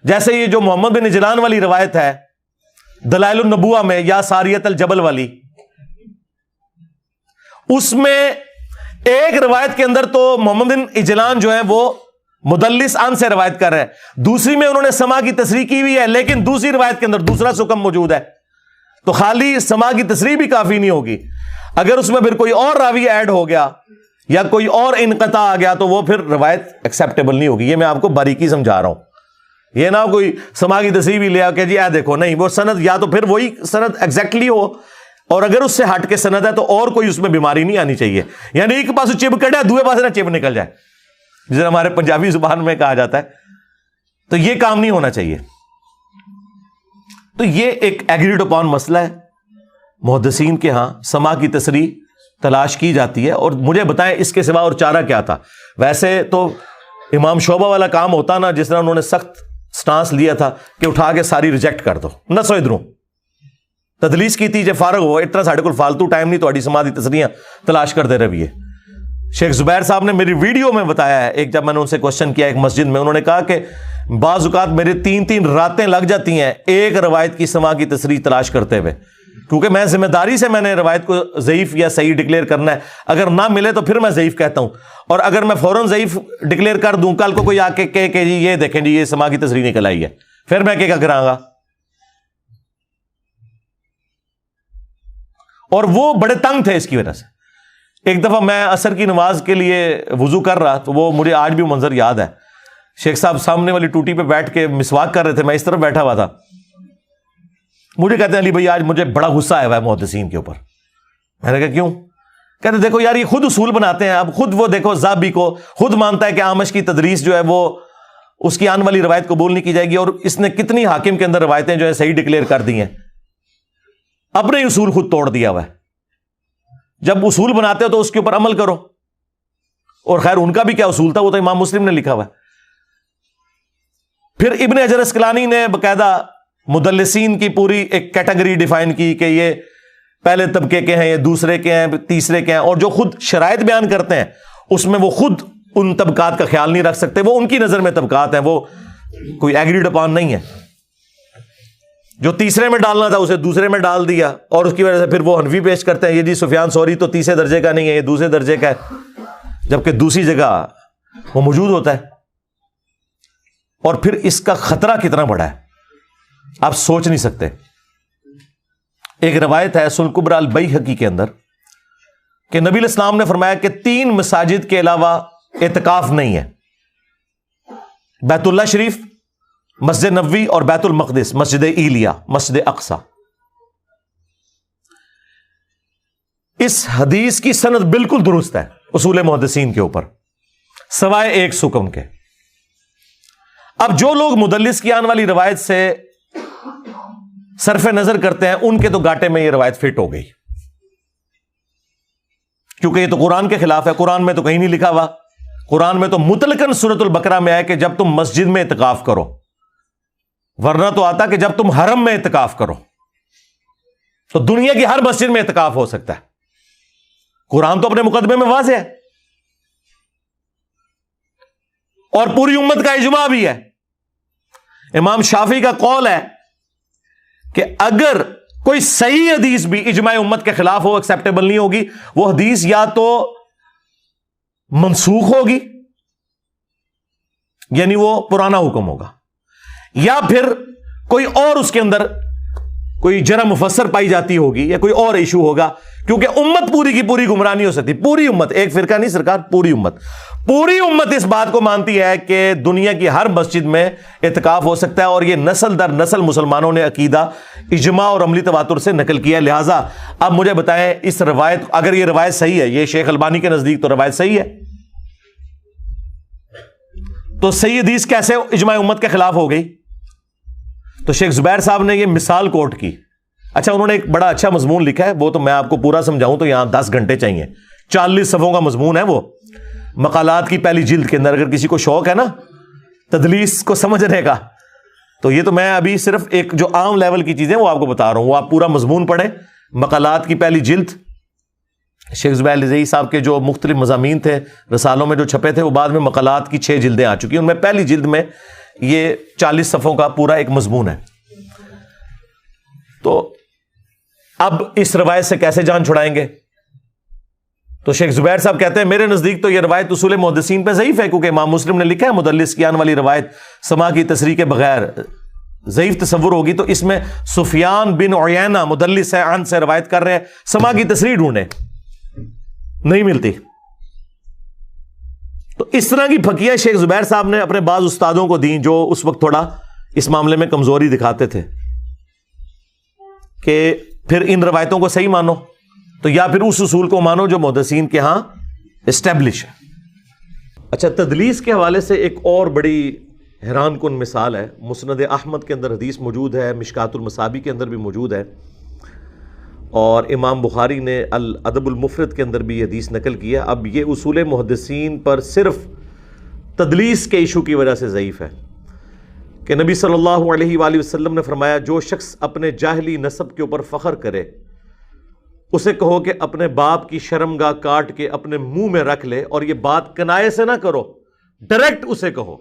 جیسے یہ جو محمد بن اجلان والی روایت ہے دلائل النبوہ میں یا ساریت الجبل والی، اس میں ایک روایت کے اندر تو محمد بن اجلان جو ہے وہ مدلس عن سے روایت کر رہے ہیں، دوسری میں انہوں نے سماع کی تصریح کی ہوئی ہے، لیکن دوسری روایت کے اندر دوسرا حکم موجود ہے، تو خالی سماع کی تصریح بھی کافی نہیں ہوگی۔ اگر اس میں پھر کوئی اور راوی ایڈ ہو گیا یا کوئی اور انقطاع آ گیا تو وہ پھر روایت ایکسیپٹیبل نہیں ہوگی۔ یہ میں آپ کو باریکی سمجھا رہا ہوں، یہ نہ کوئی سماع کی تصریح بھی لیا کہ جی دیکھو، نہیں، وہ سند یا تو پھر وہی سند ایگزیکٹلی ہو، اور اگر اس سے ہٹ کے سند ہے تو اور کوئی اس میں بیماری نہیں آنی چاہیے، یعنی ایک پاس چپ کٹے دوسرے پاس نہ چپ نکل جائے، جسے ہمارے پنجابی زبان میں کہا جاتا ہے، تو یہ کام نہیں ہونا چاہیے۔ تو یہ ایک ایگریڈ اپون مسئلہ ہے، محدثین کے ہاں سماع کی تصریح تلاش کی جاتی ہے، اور مجھے بتائیں اس کے سوا اور چارہ کیا تھا؟ ویسے تو امام شعبہ والا کام ہوتا نا، جس طرح انہوں نے سخت سٹانس لیا تھا کہ اٹھا کے ساری ریجیکٹ کر دو، نہ سو ادھروں تدلیس کی تھی، جب فارغ ہو اتنا ساڑھے کو فالتو ٹائم نہیں تو سماعی تصریحاں تلاش کرتے رہیے۔ شیخ زبیر صاحب نے میری ویڈیو میں بتایا ہے، ایک جب میں نے ان سے کوشچن کیا ایک مسجد میں، انہوں نے کہا کہ بعض اوقات میرے 3 راتیں لگ جاتی ہیں ایک روایت کی سماع کی تصریح تلاش کرتے ہوئے، کیونکہ میں ذمہ داری سے میں نے روایت کو ضعیف یا صحیح ڈکلیئر کرنا ہے، اگر نہ ملے تو پھر میں ضعیف کہتا ہوں، اور اگر میں فوراً ضعیف ڈکلیئر کر دوں، کل کو کوئی آ کے کہے کہ جی یہ دیکھیں جی یہ سماع کی تصریح نکل آئی ہے، پھر میں کیا کراں گا؟ اور وہ بڑے تنگ تھے اس کی وجہ سے۔ ایک دفعہ میں عصر کی نماز کے لیے وضو کر رہا، تو وہ مجھے آج بھی منظر یاد ہے، شیخ صاحب سامنے والی ٹوٹی پہ بیٹھ کے مسواک کر رہے تھے، میں اس طرف بیٹھا ہوا تھا، مجھے کہتے ہیں علی بھائی آج مجھے بڑا غصہ آیا ہوا ہے محدثین کے اوپر۔ میں نے کہا کیوں؟ کہتے دیکھو یار یہ خود اصول بناتے ہیں، اب خود وہ دیکھو زابی کو خود مانتا ہے کہ اعمش کی تدریس جو ہے وہ اس کی آن والی روایت قبول نہیں کی جائے گی، اور اس نے کتنی حاکم کے اندر روایتیں جو ہے صحیح ڈکلیئر کر دی ہیں، اپنے ہی اصول خود توڑ دیا ہوا ہے۔ جب اصول بناتے ہو تو اس کے اوپر عمل کرو، اور خیر ان کا بھی کیا اصول تھا، وہ تو امام مسلم نے لکھا ہوا ہے۔ پھر ابن حجر اسقلانی نے باقاعدہ مدلسین کی پوری ایک کیٹیگری ڈیفائن کی کہ یہ پہلے طبقے کے ہیں، یہ دوسرے کے ہیں، تیسرے کے ہیں، اور جو خود شرائط بیان کرتے ہیں اس میں وہ خود ان طبقات کا خیال نہیں رکھ سکتے، وہ ان کی نظر میں طبقات ہیں، وہ کوئی ایگریڈ اپون نہیں ہے۔ جو تیسرے میں ڈالنا تھا اسے دوسرے میں ڈال دیا، اور اس کی وجہ سے پھر وہ حنفی پیش کرتے ہیں، یہ جی سفیان ثوری تو تیسرے درجے کا نہیں ہے، یہ دوسرے درجے کا ہے، جبکہ دوسری جگہ وہ موجود ہوتا ہے۔ اور پھر اس کا خطرہ کتنا بڑا ہے آپ سوچ نہیں سکتے۔ ایک روایت ہے سنن کبری البیہقی کے اندر کہ نبی علیہ السلام نے فرمایا کہ 3 مساجد کے علاوہ اعتکاف نہیں ہے، بیت اللہ شریف، مسجد نبوی اور بیت المقدس، مسجد ایلیا، مسجد اقصی۔ اس حدیث کی سند بالکل درست ہے اصول محدثین کے اوپر، سوائے ایک حکم کے۔ اب جو لوگ مدلس کی آن والی روایت سے صرف نظر کرتے ہیں ان کے تو گاٹے میں یہ روایت فٹ ہو گئی، کیونکہ یہ تو قرآن کے خلاف ہے، قرآن میں تو کہیں نہیں لکھا ہوا، قرآن میں تو مطلقاً سورۃ البقرہ میں ہے کہ جب تم مسجد میں اعتکاف کرو، ورنہ تو آتا کہ جب تم حرم میں اعتکاف کرو۔ تو دنیا کی ہر مسجد میں اعتکاف ہو سکتا ہے، قرآن تو اپنے مقدمے میں واضح ہے، اور پوری امت کا اجماع بھی ہے۔ امام شافعی کا قول ہے کہ اگر کوئی صحیح حدیث بھی اجماع امت کے خلاف ہو، ایکسیپٹیبل نہیں ہوگی، وہ حدیث یا تو منسوخ ہوگی، یعنی وہ پرانا حکم ہوگا، یا پھر کوئی اور اس کے اندر کوئی جرح مفسر پائی جاتی ہوگی، یا کوئی اور ایشو ہوگا، کیونکہ امت پوری کی پوری گمراہ نہیں ہو سکتی، پوری امت، ایک فرقہ نہیں سرکار، پوری امت اس بات کو مانتی ہے کہ دنیا کی ہر مسجد میں اعتکاف ہو سکتا ہے، اور یہ نسل در نسل مسلمانوں نے عقیدہ اجماع اور عملی تواتر سے نقل کیا ہے۔ لہٰذا اب مجھے بتائیں اس روایت، اگر یہ روایت صحیح ہے، یہ شیخ البانی کے نزدیک تو روایت صحیح ہے، تو صحیح حدیث کیسے اجماع امت کے خلاف ہو گئی؟ تو شیخ زبیر صاحب نے یہ مثال کوٹ کی. اچھا انہوں نے ایک بڑا اچھا مضمون لکھا ہے, وہ تو میں آپ کو پورا سمجھاؤں تو یہاں 10 گھنٹے چاہیے. 40 صفحوں کا مضمون ہے وہ, مقالات کی پہلی جلد کے اندر. اگر کسی کو شوق ہے نا تدلیس کو سمجھنے کا, تو یہ تو میں ابھی صرف ایک جو عام لیول کی چیزیں وہ آپ کو بتا رہا ہوں, وہ آپ پورا مضمون پڑھیں. مقالات کی پہلی جلد, شیخ زبیر لزئی صاحب کے جو مختلف مضامین تھے رسالوں میں جو چھپے تھے, وہ بعد میں مقالات کی 6 جلدیں آ چکی ہیں. ان میں پہلی جلد میں یہ 40 صفحوں کا پورا ایک مضمون ہے. تو اب اس روایت سے کیسے جان چھڑائیں گے؟ تو شیخ زبیر صاحب کہتے ہیں میرے نزدیک تو یہ روایت اصول محدثین پہ ضعیف ہے, کیونکہ امام مسلم نے لکھا ہے مدلس کی آن والی روایت سما کی تصریح کے بغیر ضعیف تصور ہوگی. تو اس میں سفیان بن عیینہ مدلس ہے, عن سے روایت کر رہے ہیں, سما کی تصریح ڈھونڈے نہیں ملتی. تو اس طرح کی پھکیاں شیخ زبیر صاحب نے اپنے بعض استادوں کو دیں جو اس وقت تھوڑا اس معاملے میں کمزوری دکھاتے تھے, کہ پھر ان روایتوں کو صحیح مانو تو یا پھر اس اصول کو مانو جو محدثین کے ہاں اسٹیبلش ہے. اچھا تدلیس کے حوالے سے ایک اور بڑی حیران کن مثال ہے. مسند احمد کے اندر حدیث موجود ہے, مشکات المصابی کے اندر بھی موجود ہے, اور امام بخاری نے الادب المفرد کے اندر بھی یہ حدیث نقل کی ہے. اب یہ اصول محدثین پر صرف تدلیس کے ایشو کی وجہ سے ضعیف ہے کہ نبی صلی اللہ علیہ وآلہ وسلم نے فرمایا جو شخص اپنے جاہلی نسب کے اوپر فخر کرے اسے کہو کہ اپنے باپ کی شرمگاہ کاٹ کے اپنے منہ میں رکھ لے, اور یہ بات کنائے سے نہ کرو, ڈائریکٹ اسے کہو.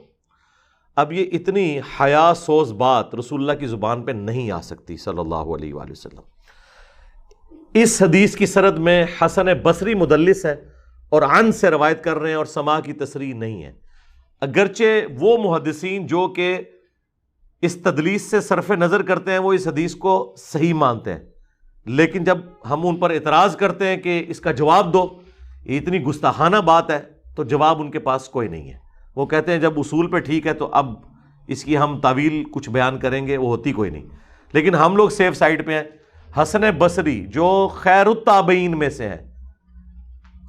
اب یہ اتنی حیا سوز بات رسول اللہ کی زبان پہ نہیں آ سکتی صلی اللہ علیہ وآلہ وسلم. اس حدیث کی سند میں حسن بصری مدلس ہے اور عن سے روایت کر رہے ہیں, اور سما کی تصریح نہیں ہے. اگرچہ وہ محدثین جو کہ اس تدلیس سے صرف نظر کرتے ہیں وہ اس حدیث کو صحیح مانتے ہیں, لیکن جب ہم ان پر اعتراض کرتے ہیں کہ اس کا جواب دو, یہ اتنی گستاخانہ بات ہے, تو جواب ان کے پاس کوئی نہیں ہے. وہ کہتے ہیں جب اصول پہ ٹھیک ہے تو اب اس کی ہم تعویل کچھ بیان کریں گے, وہ ہوتی کوئی نہیں. لیکن ہم لوگ سیف سائڈ پہ ہیں. حسن بصری جو خیر التابعین میں سے ہیں,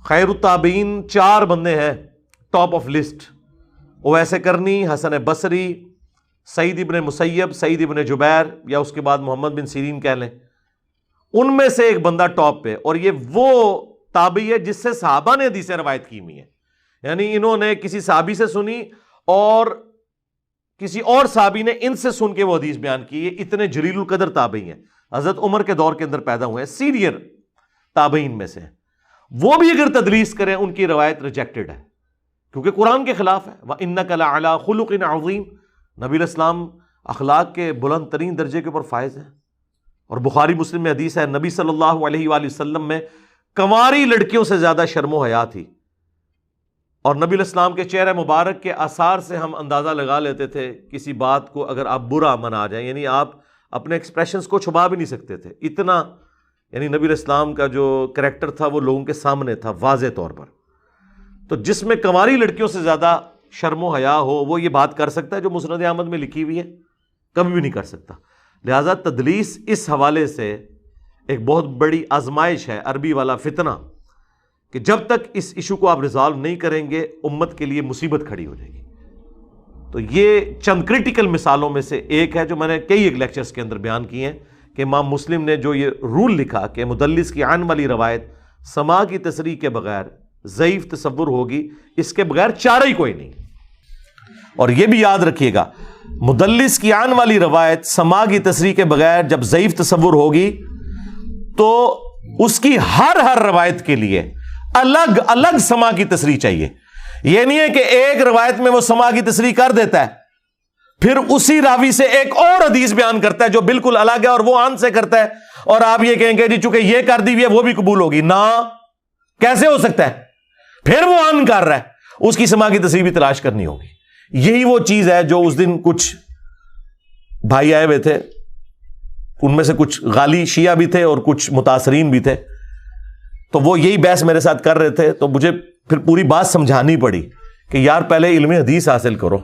خیر التابعین 4 بندے ہیں ٹاپ آف لسٹ, اویس کرنی, حسن بصری, سعید ابن مسیب, سعید ابن جبیر, یا اس کے بعد محمد بن سیرین کہہ لیں. ان میں سے ایک بندہ ٹاپ پہ, اور یہ وہ تابعی ہے جس سے صحابہ نے حدیثیں روایت کی ہوئی ہیں. یعنی انہوں نے کسی صحابی سے سنی اور کسی اور صحابی نے ان سے سن کے وہ حدیث بیان کی. یہ اتنے جلیل القدر تابعی ہیں, حضرت عمر کے دور کے اندر پیدا ہوئے ہیں, سینئر تابعین میں سے. وہ بھی اگر تدلیس کریں ان کی روایت ریجیکٹڈ ہے, کیونکہ قرآن کے خلاف ہے. وَإِنَّكَ لَعَلَىٰ خُلُقٍ عَظِيمٍ, نبی الاسلام اخلاق کے بلند ترین درجے کے اوپر فائز ہیں. اور بخاری مسلم میں حدیث ہے نبی صلی اللہ علیہ وآلہ وسلم میں کنواری لڑکیوں سے زیادہ شرم و حیا تھی, اور نبی الاسلام کے چہرے مبارک کے آثار سے ہم اندازہ لگا لیتے تھے کسی بات کو اگر آپ برا منا جائیں, یعنی آپ اپنے ایکسپریشنز کو چھپا بھی نہیں سکتے تھے. اتنا یعنی نبی الاسلام کا جو کریکٹر تھا وہ لوگوں کے سامنے تھا واضح طور پر. تو جس میں کنواری لڑکیوں سے زیادہ شرم و حیا ہو وہ یہ بات کر سکتا ہے جو مسند احمد میں لکھی ہوئی ہے؟ کبھی بھی نہیں کر سکتا. لہذا تدلیس اس حوالے سے ایک بہت بڑی آزمائش ہے, عربی والا فتنہ, کہ جب تک اس ایشو کو آپ ریزالو نہیں کریں گے امت کے لیے مصیبت کھڑی ہو جائے گی. تو یہ چند کریٹیکل مثالوں میں سے ایک ہے جو میں نے کئی ایک لیکچرز کے اندر بیان کی ہیں, کہ امام مسلم نے جو یہ رول لکھا کہ مدلس کی عن والی روایت سما کی تصریح کے بغیر ضعیف تصور ہوگی, اس کے بغیر چارہ ہی کوئی نہیں. اور یہ بھی یاد رکھیے گا مدلس کی عن والی روایت سما کی تصریح کے بغیر جب ضعیف تصور ہوگی تو اس کی ہر روایت کے لیے الگ الگ سما کی تصریح چاہیے. یہ نہیں ہے کہ ایک روایت میں وہ سما کی تصریح کر دیتا ہے پھر اسی راوی سے ایک اور حدیث بیان کرتا ہے جو بالکل الگ ہے اور وہ عن سے کرتا ہے, اور آپ یہ کہیں گے جی چونکہ یہ کر دی ہوئی ہے وہ بھی قبول ہوگی. نہ, کیسے ہو سکتا ہے؟ پھر وہ عن کر رہا ہے, اس کی سما کی تصریح بھی تلاش کرنی ہوگی. یہی وہ چیز ہے جو اس دن کچھ بھائی آئے ہوئے تھے, ان میں سے کچھ غالی شیعہ بھی تھے اور کچھ متاثرین بھی تھے, تو وہ یہی بحث میرے ساتھ کر رہے تھے. تو مجھے پھر پوری بات سمجھانی پڑی کہ یار پہلے علم حدیث حاصل کرو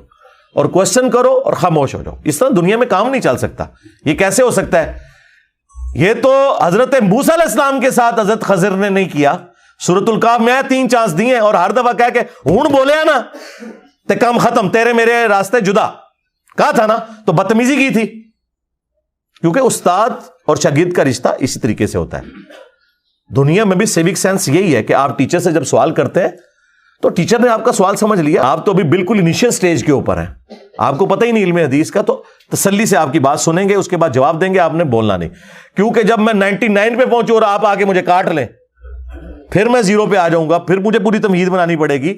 اور کوشچن کرو اور خاموش ہو جاؤ. اس طرح دنیا میں کام نہیں چل سکتا. یہ کیسے ہو سکتا ہے؟ یہ تو حضرت موسیٰ علیہ السلام کے ساتھ حضرت خضر نے نہیں کیا. سورۃ الکہف میں 3 چانس دیے اور ہر دفعہ کہہ کے ہون بولے نا تے کام ختم, تیرے میرے راستے جدا, کہا تھا نا, تو بدتمیزی کی تھی. کیونکہ استاد اور شاگرد کا رشتہ اسی طریقے سے ہوتا ہے. دنیا میں بھی سیوک سینس یہی ہے کہ آپ ٹیچر سے جب سوال کرتے ہیں تو ٹیچر نے آپ کا سوال سمجھ لیا, آپ تو ابھی بالکل انیشیل سٹیج کے اوپر ہیں, آپ کو پتہ ہی نہیں علم حدیث کا, تو تسلی سے آپ کی بات سنیں گے, اس کے بعد جواب دیں گے, آپ نے بولنا نہیں. کیونکہ جب میں 99 پہ پہنچوں اور آپ آ کے مجھے کاٹ لیں, پھر میں 0 پہ آ جاؤں گا, پھر مجھے پوری تمہید بنانی پڑے گی.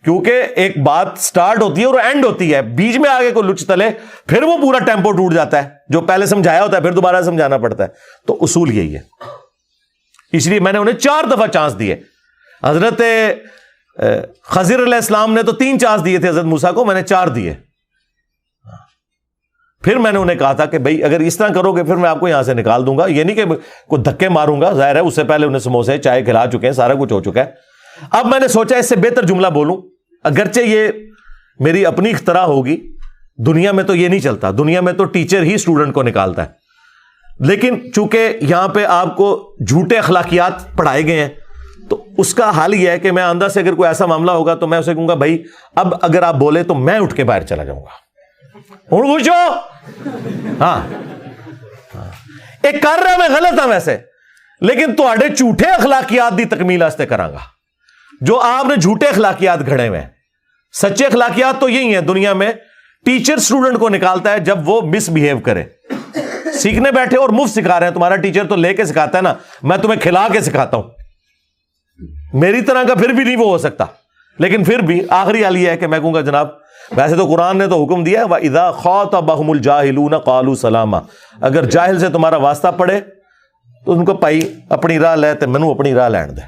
کیونکہ ایک بات سٹارٹ ہوتی ہے اور اینڈ ہوتی ہے, بیچ میں آگے کوئی لچ تلے پھر وہ پورا ٹیمپو ٹوٹ جاتا ہے, جو پہلے سمجھایا ہوتا ہے پھر دوبارہ سمجھانا پڑتا ہے. تو اصول یہی ہے. اس لیے میں نے انہیں 4 دفعہ چانس دیے. حضرت خضر علیہ السلام نے تو 3 چانس دیے تھے حضرت موسیٰ کو, میں نے 4 دیے. پھر میں نے انہیں کہا تھا کہ بھائی اگر اس طرح کرو گے پھر میں آپ کو یہاں سے نکال دوں گا. یہ نہیں کہ کوئی دھکے ماروں گا, ظاہر ہے اس سے پہلے انہیں سموسے چائے کھلا چکے ہیں, سارا کچھ ہو چکا ہے. اب میں نے سوچا اس سے بہتر جملہ بولوں, اگرچہ یہ میری اپنی اختراع ہوگی, دنیا میں تو یہ نہیں چلتا, دنیا میں تو ٹیچر ہی اسٹوڈنٹ کو نکالتا ہے. لیکن چونکہ یہاں پہ آپ کو جھوٹے اخلاقیات پڑھائے گئے ہیں, تو اس کا حال یہ ہے کہ میں اندر سے اگر کوئی ایسا معاملہ ہوگا تو میں اسے کہوں گا بھائی اب اگر آپ بولے تو میں اٹھ کے باہر چلا جاؤں گا. پوچھو, ہاں ایک کر رہا میں غلط ہوں ویسے, لیکن تواڈے جھوٹے اخلاقیات دی تکمیل واسطے کراں گا. جو آپ نے جھوٹے اخلاقیات گھڑے ہوئے ہیں, سچے اخلاقیات تو یہی ہیں دنیا میں. ٹیچر اسٹوڈنٹ کو نکالتا ہے جب وہ مس بہیو کرے. سیکھنے بیٹھے اور مفت سکھا رہے ہیں, تمہارا ٹیچر تو لے کے سکھاتا ہے نا, میں تمہیں کھلا کے سکھاتا ہوں. میری طرح کا پھر بھی نہیں وہ ہو سکتا, لیکن پھر بھی آخری حال یہ ہے کہ میں کہوں گا جناب ویسے تو قرآن نے تو حکم دیا ہے وَإِذَا خَاطَبَهُمُ الْجَاهِلُونَ قَالُوا سَلَامًا, اگر جاہل سے تمہارا واسطہ پڑے تو ان کو پائی اپنی راہ لے تے مینوں اپنی راہ لین دے,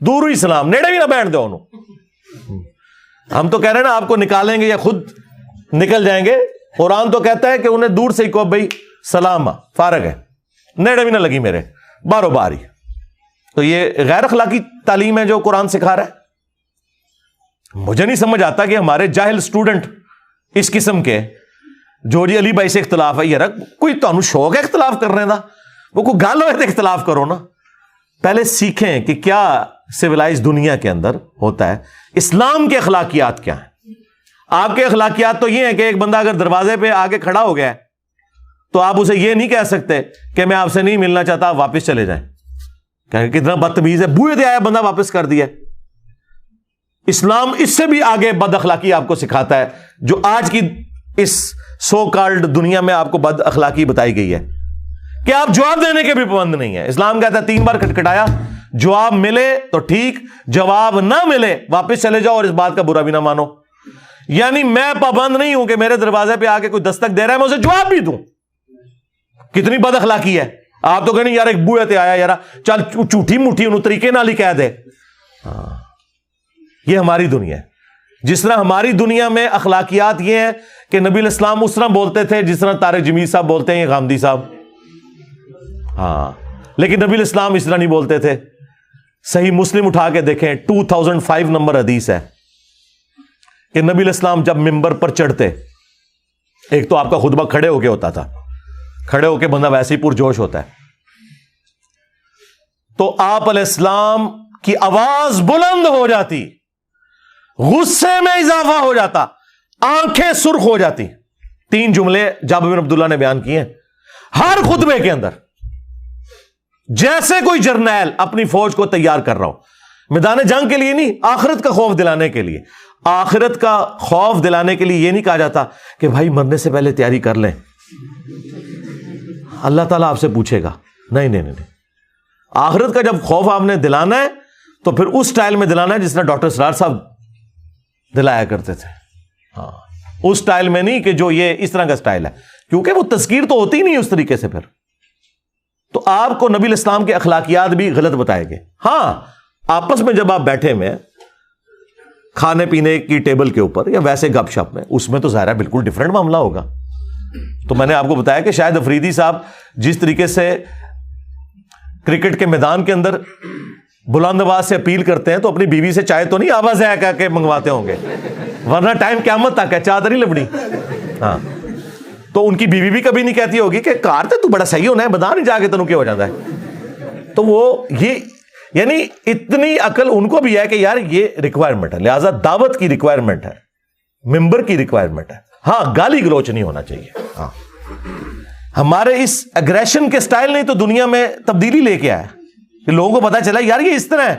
دور ہی سلام, نیڑے بھی نہ بیٹھ دے انہوں. ہم تو کہہ رہے ہیں نا آپ کو نکالیں گے یا خود نکل جائیں گے. قرآن تو کہتا ہے کہ انہیں دور سے ہی کہو بھائی سلام, فارغ ہے, نیڑے بھی نہ لگی میرے, بارو باری. تو یہ غیر اخلاقی تعلیم ہے جو قرآن سکھا رہا ہے. مجھے نہیں سمجھ آتا کہ ہمارے جاہل اسٹوڈنٹ اس قسم کے, جو جی علی بھائی سے اختلاف ہے, یار کوئی تو شوق ہے اختلاف کرنے کا, وہ کوئی گل ہوئے تو اختلاف کرو نا. پہلے سیکھیں کہ کیا سویلائز دنیا کے اندر ہوتا ہے, اسلام کے اخلاقیات کیا ہیں. آپ کے اخلاقیات تو یہ ہیں کہ ایک بندہ اگر دروازے پہ آگے کھڑا ہو گیا ہے تو آپ اسے یہ نہیں کہہ سکتے کہ میں آپ سے نہیں ملنا چاہتا, آپ واپس چلے جائیں. کہ کتنا بدتمیز ہے, بوئے دے آیا بندہ واپس کر دیا. اسلام اس سے بھی آگے بد اخلاقی آپ کو سکھاتا ہے, جو آج کی اس سو کالڈ دنیا میں آپ کو بد اخلاقی بتائی گئی ہے کہ آپ جواب دینے کے بھی پابند نہیں ہے. اسلام کہتا ہے 3 بار کھٹکھٹایا, جواب ملے تو ٹھیک, جواب نہ ملے واپس چلے جاؤ اور اس بات کا برا بھی نہ مانو. یعنی میں پابند نہیں ہوں کہ میرے دروازے پہ آ کے کوئی دستک دے رہا ہے میں اسے جواب بھی دوں. کتنی بد اخلاقی ہے. آپ تو کہنے یار ایک بوئے تے آیا, یار چل جھوٹی موٹھی انہوں طریقے نال ہی کہہ دے. یہ ہماری دنیا ہے. جس طرح ہماری دنیا میں اخلاقیات یہ ہیں کہ نبی علیہ السلام اس طرح بولتے تھے جس طرح طارق جمیل صاحب بولتے ہیں, غامدی صاحب, ہاں, لیکن نبی علیہ السلام اس طرح نہیں بولتے تھے. صحیح مسلم اٹھا کے دیکھیں 2005 نمبر حدیث ہے کہ نبی علیہ السلام جب ممبر پر چڑھتے, ایک تو آپ کا خطبہ کھڑے ہو کے ہوتا تھا, کھڑے ہو کے بندہ ویسے ہی پرجوش ہوتا ہے, تو آپ علیہ السلام کی آواز بلند ہو جاتی, غصے میں اضافہ ہو جاتا, آنکھیں سرخ ہو جاتی. 3 جملے جابر بن عبداللہ نے بیان کیے ہیں ہر خطبے کے اندر, جیسے کوئی جرنیل اپنی فوج کو تیار کر رہا ہو, میدان جنگ کے لیے نہیں, آخرت کا خوف دلانے کے لیے. آخرت کا خوف دلانے کے لیے یہ نہیں کہا جاتا کہ بھائی مرنے سے پہلے تیاری کر لیں, اللہ تعالیٰ آپ سے پوچھے گا. نہیں نہیں نہیں, آخرت کا جب خوف آپ نے دلانا ہے تو پھر اس سٹائل میں دلانا ہے جس طرح ڈاکٹر سرار صاحب دلایا کرتے تھے. ہاں, اس سٹائل میں نہیں کہ جو یہ اس طرح کا سٹائل ہے, کیونکہ وہ تذکیر تو ہوتی نہیں اس طریقے سے. پھر تو آپ کو نبی الاسلام کے اخلاقیات بھی غلط بتائے گئے. ہاں, آپس میں جب آپ بیٹھے ہوئے کھانے پینے کی ٹیبل کے اوپر یا ویسے گپ شپ میں, اس میں تو ظاہر ہے بالکل ڈفرینٹ معاملہ ہوگا. تو میں نے آپ کو بتایا کہ شاید افریدی صاحب جس طریقے سے کرکٹ کے میدان کے اندر بلند آواز سے اپیل کرتے ہیں تو اپنی بیوی سے چائے تو نہیں آواز ہے کہہ کے منگواتے ہوں گے, ورنہ ٹائم قیامت تک ہے, چاہ تو نہیں لبڑی. ہاں, تو ان کی بیوی بھی کبھی نہیں کہتی ہوگی کہ کار تے تو بڑا صحیح ہونا ہے, بتا نہیں جا کے تنوں کیا ہو جاتا ہے. تو وہ یہ یعنی اتنی عقل ان کو بھی ہے کہ یار یہ ریکوائرمنٹ ہے, لہذا دعوت کی ریکوائرمنٹ ہے. ممبر کی ریکوائرمنٹ ہے. ہاں گالی گلوچ نہیں ہونا چاہیے. ہاں ہمارے اس اگریشن کے سٹائل نے تو دنیا میں تبدیلی لے کے آیا کہ لوگوں کو پتا چلا یار یہ اس طرح ہے.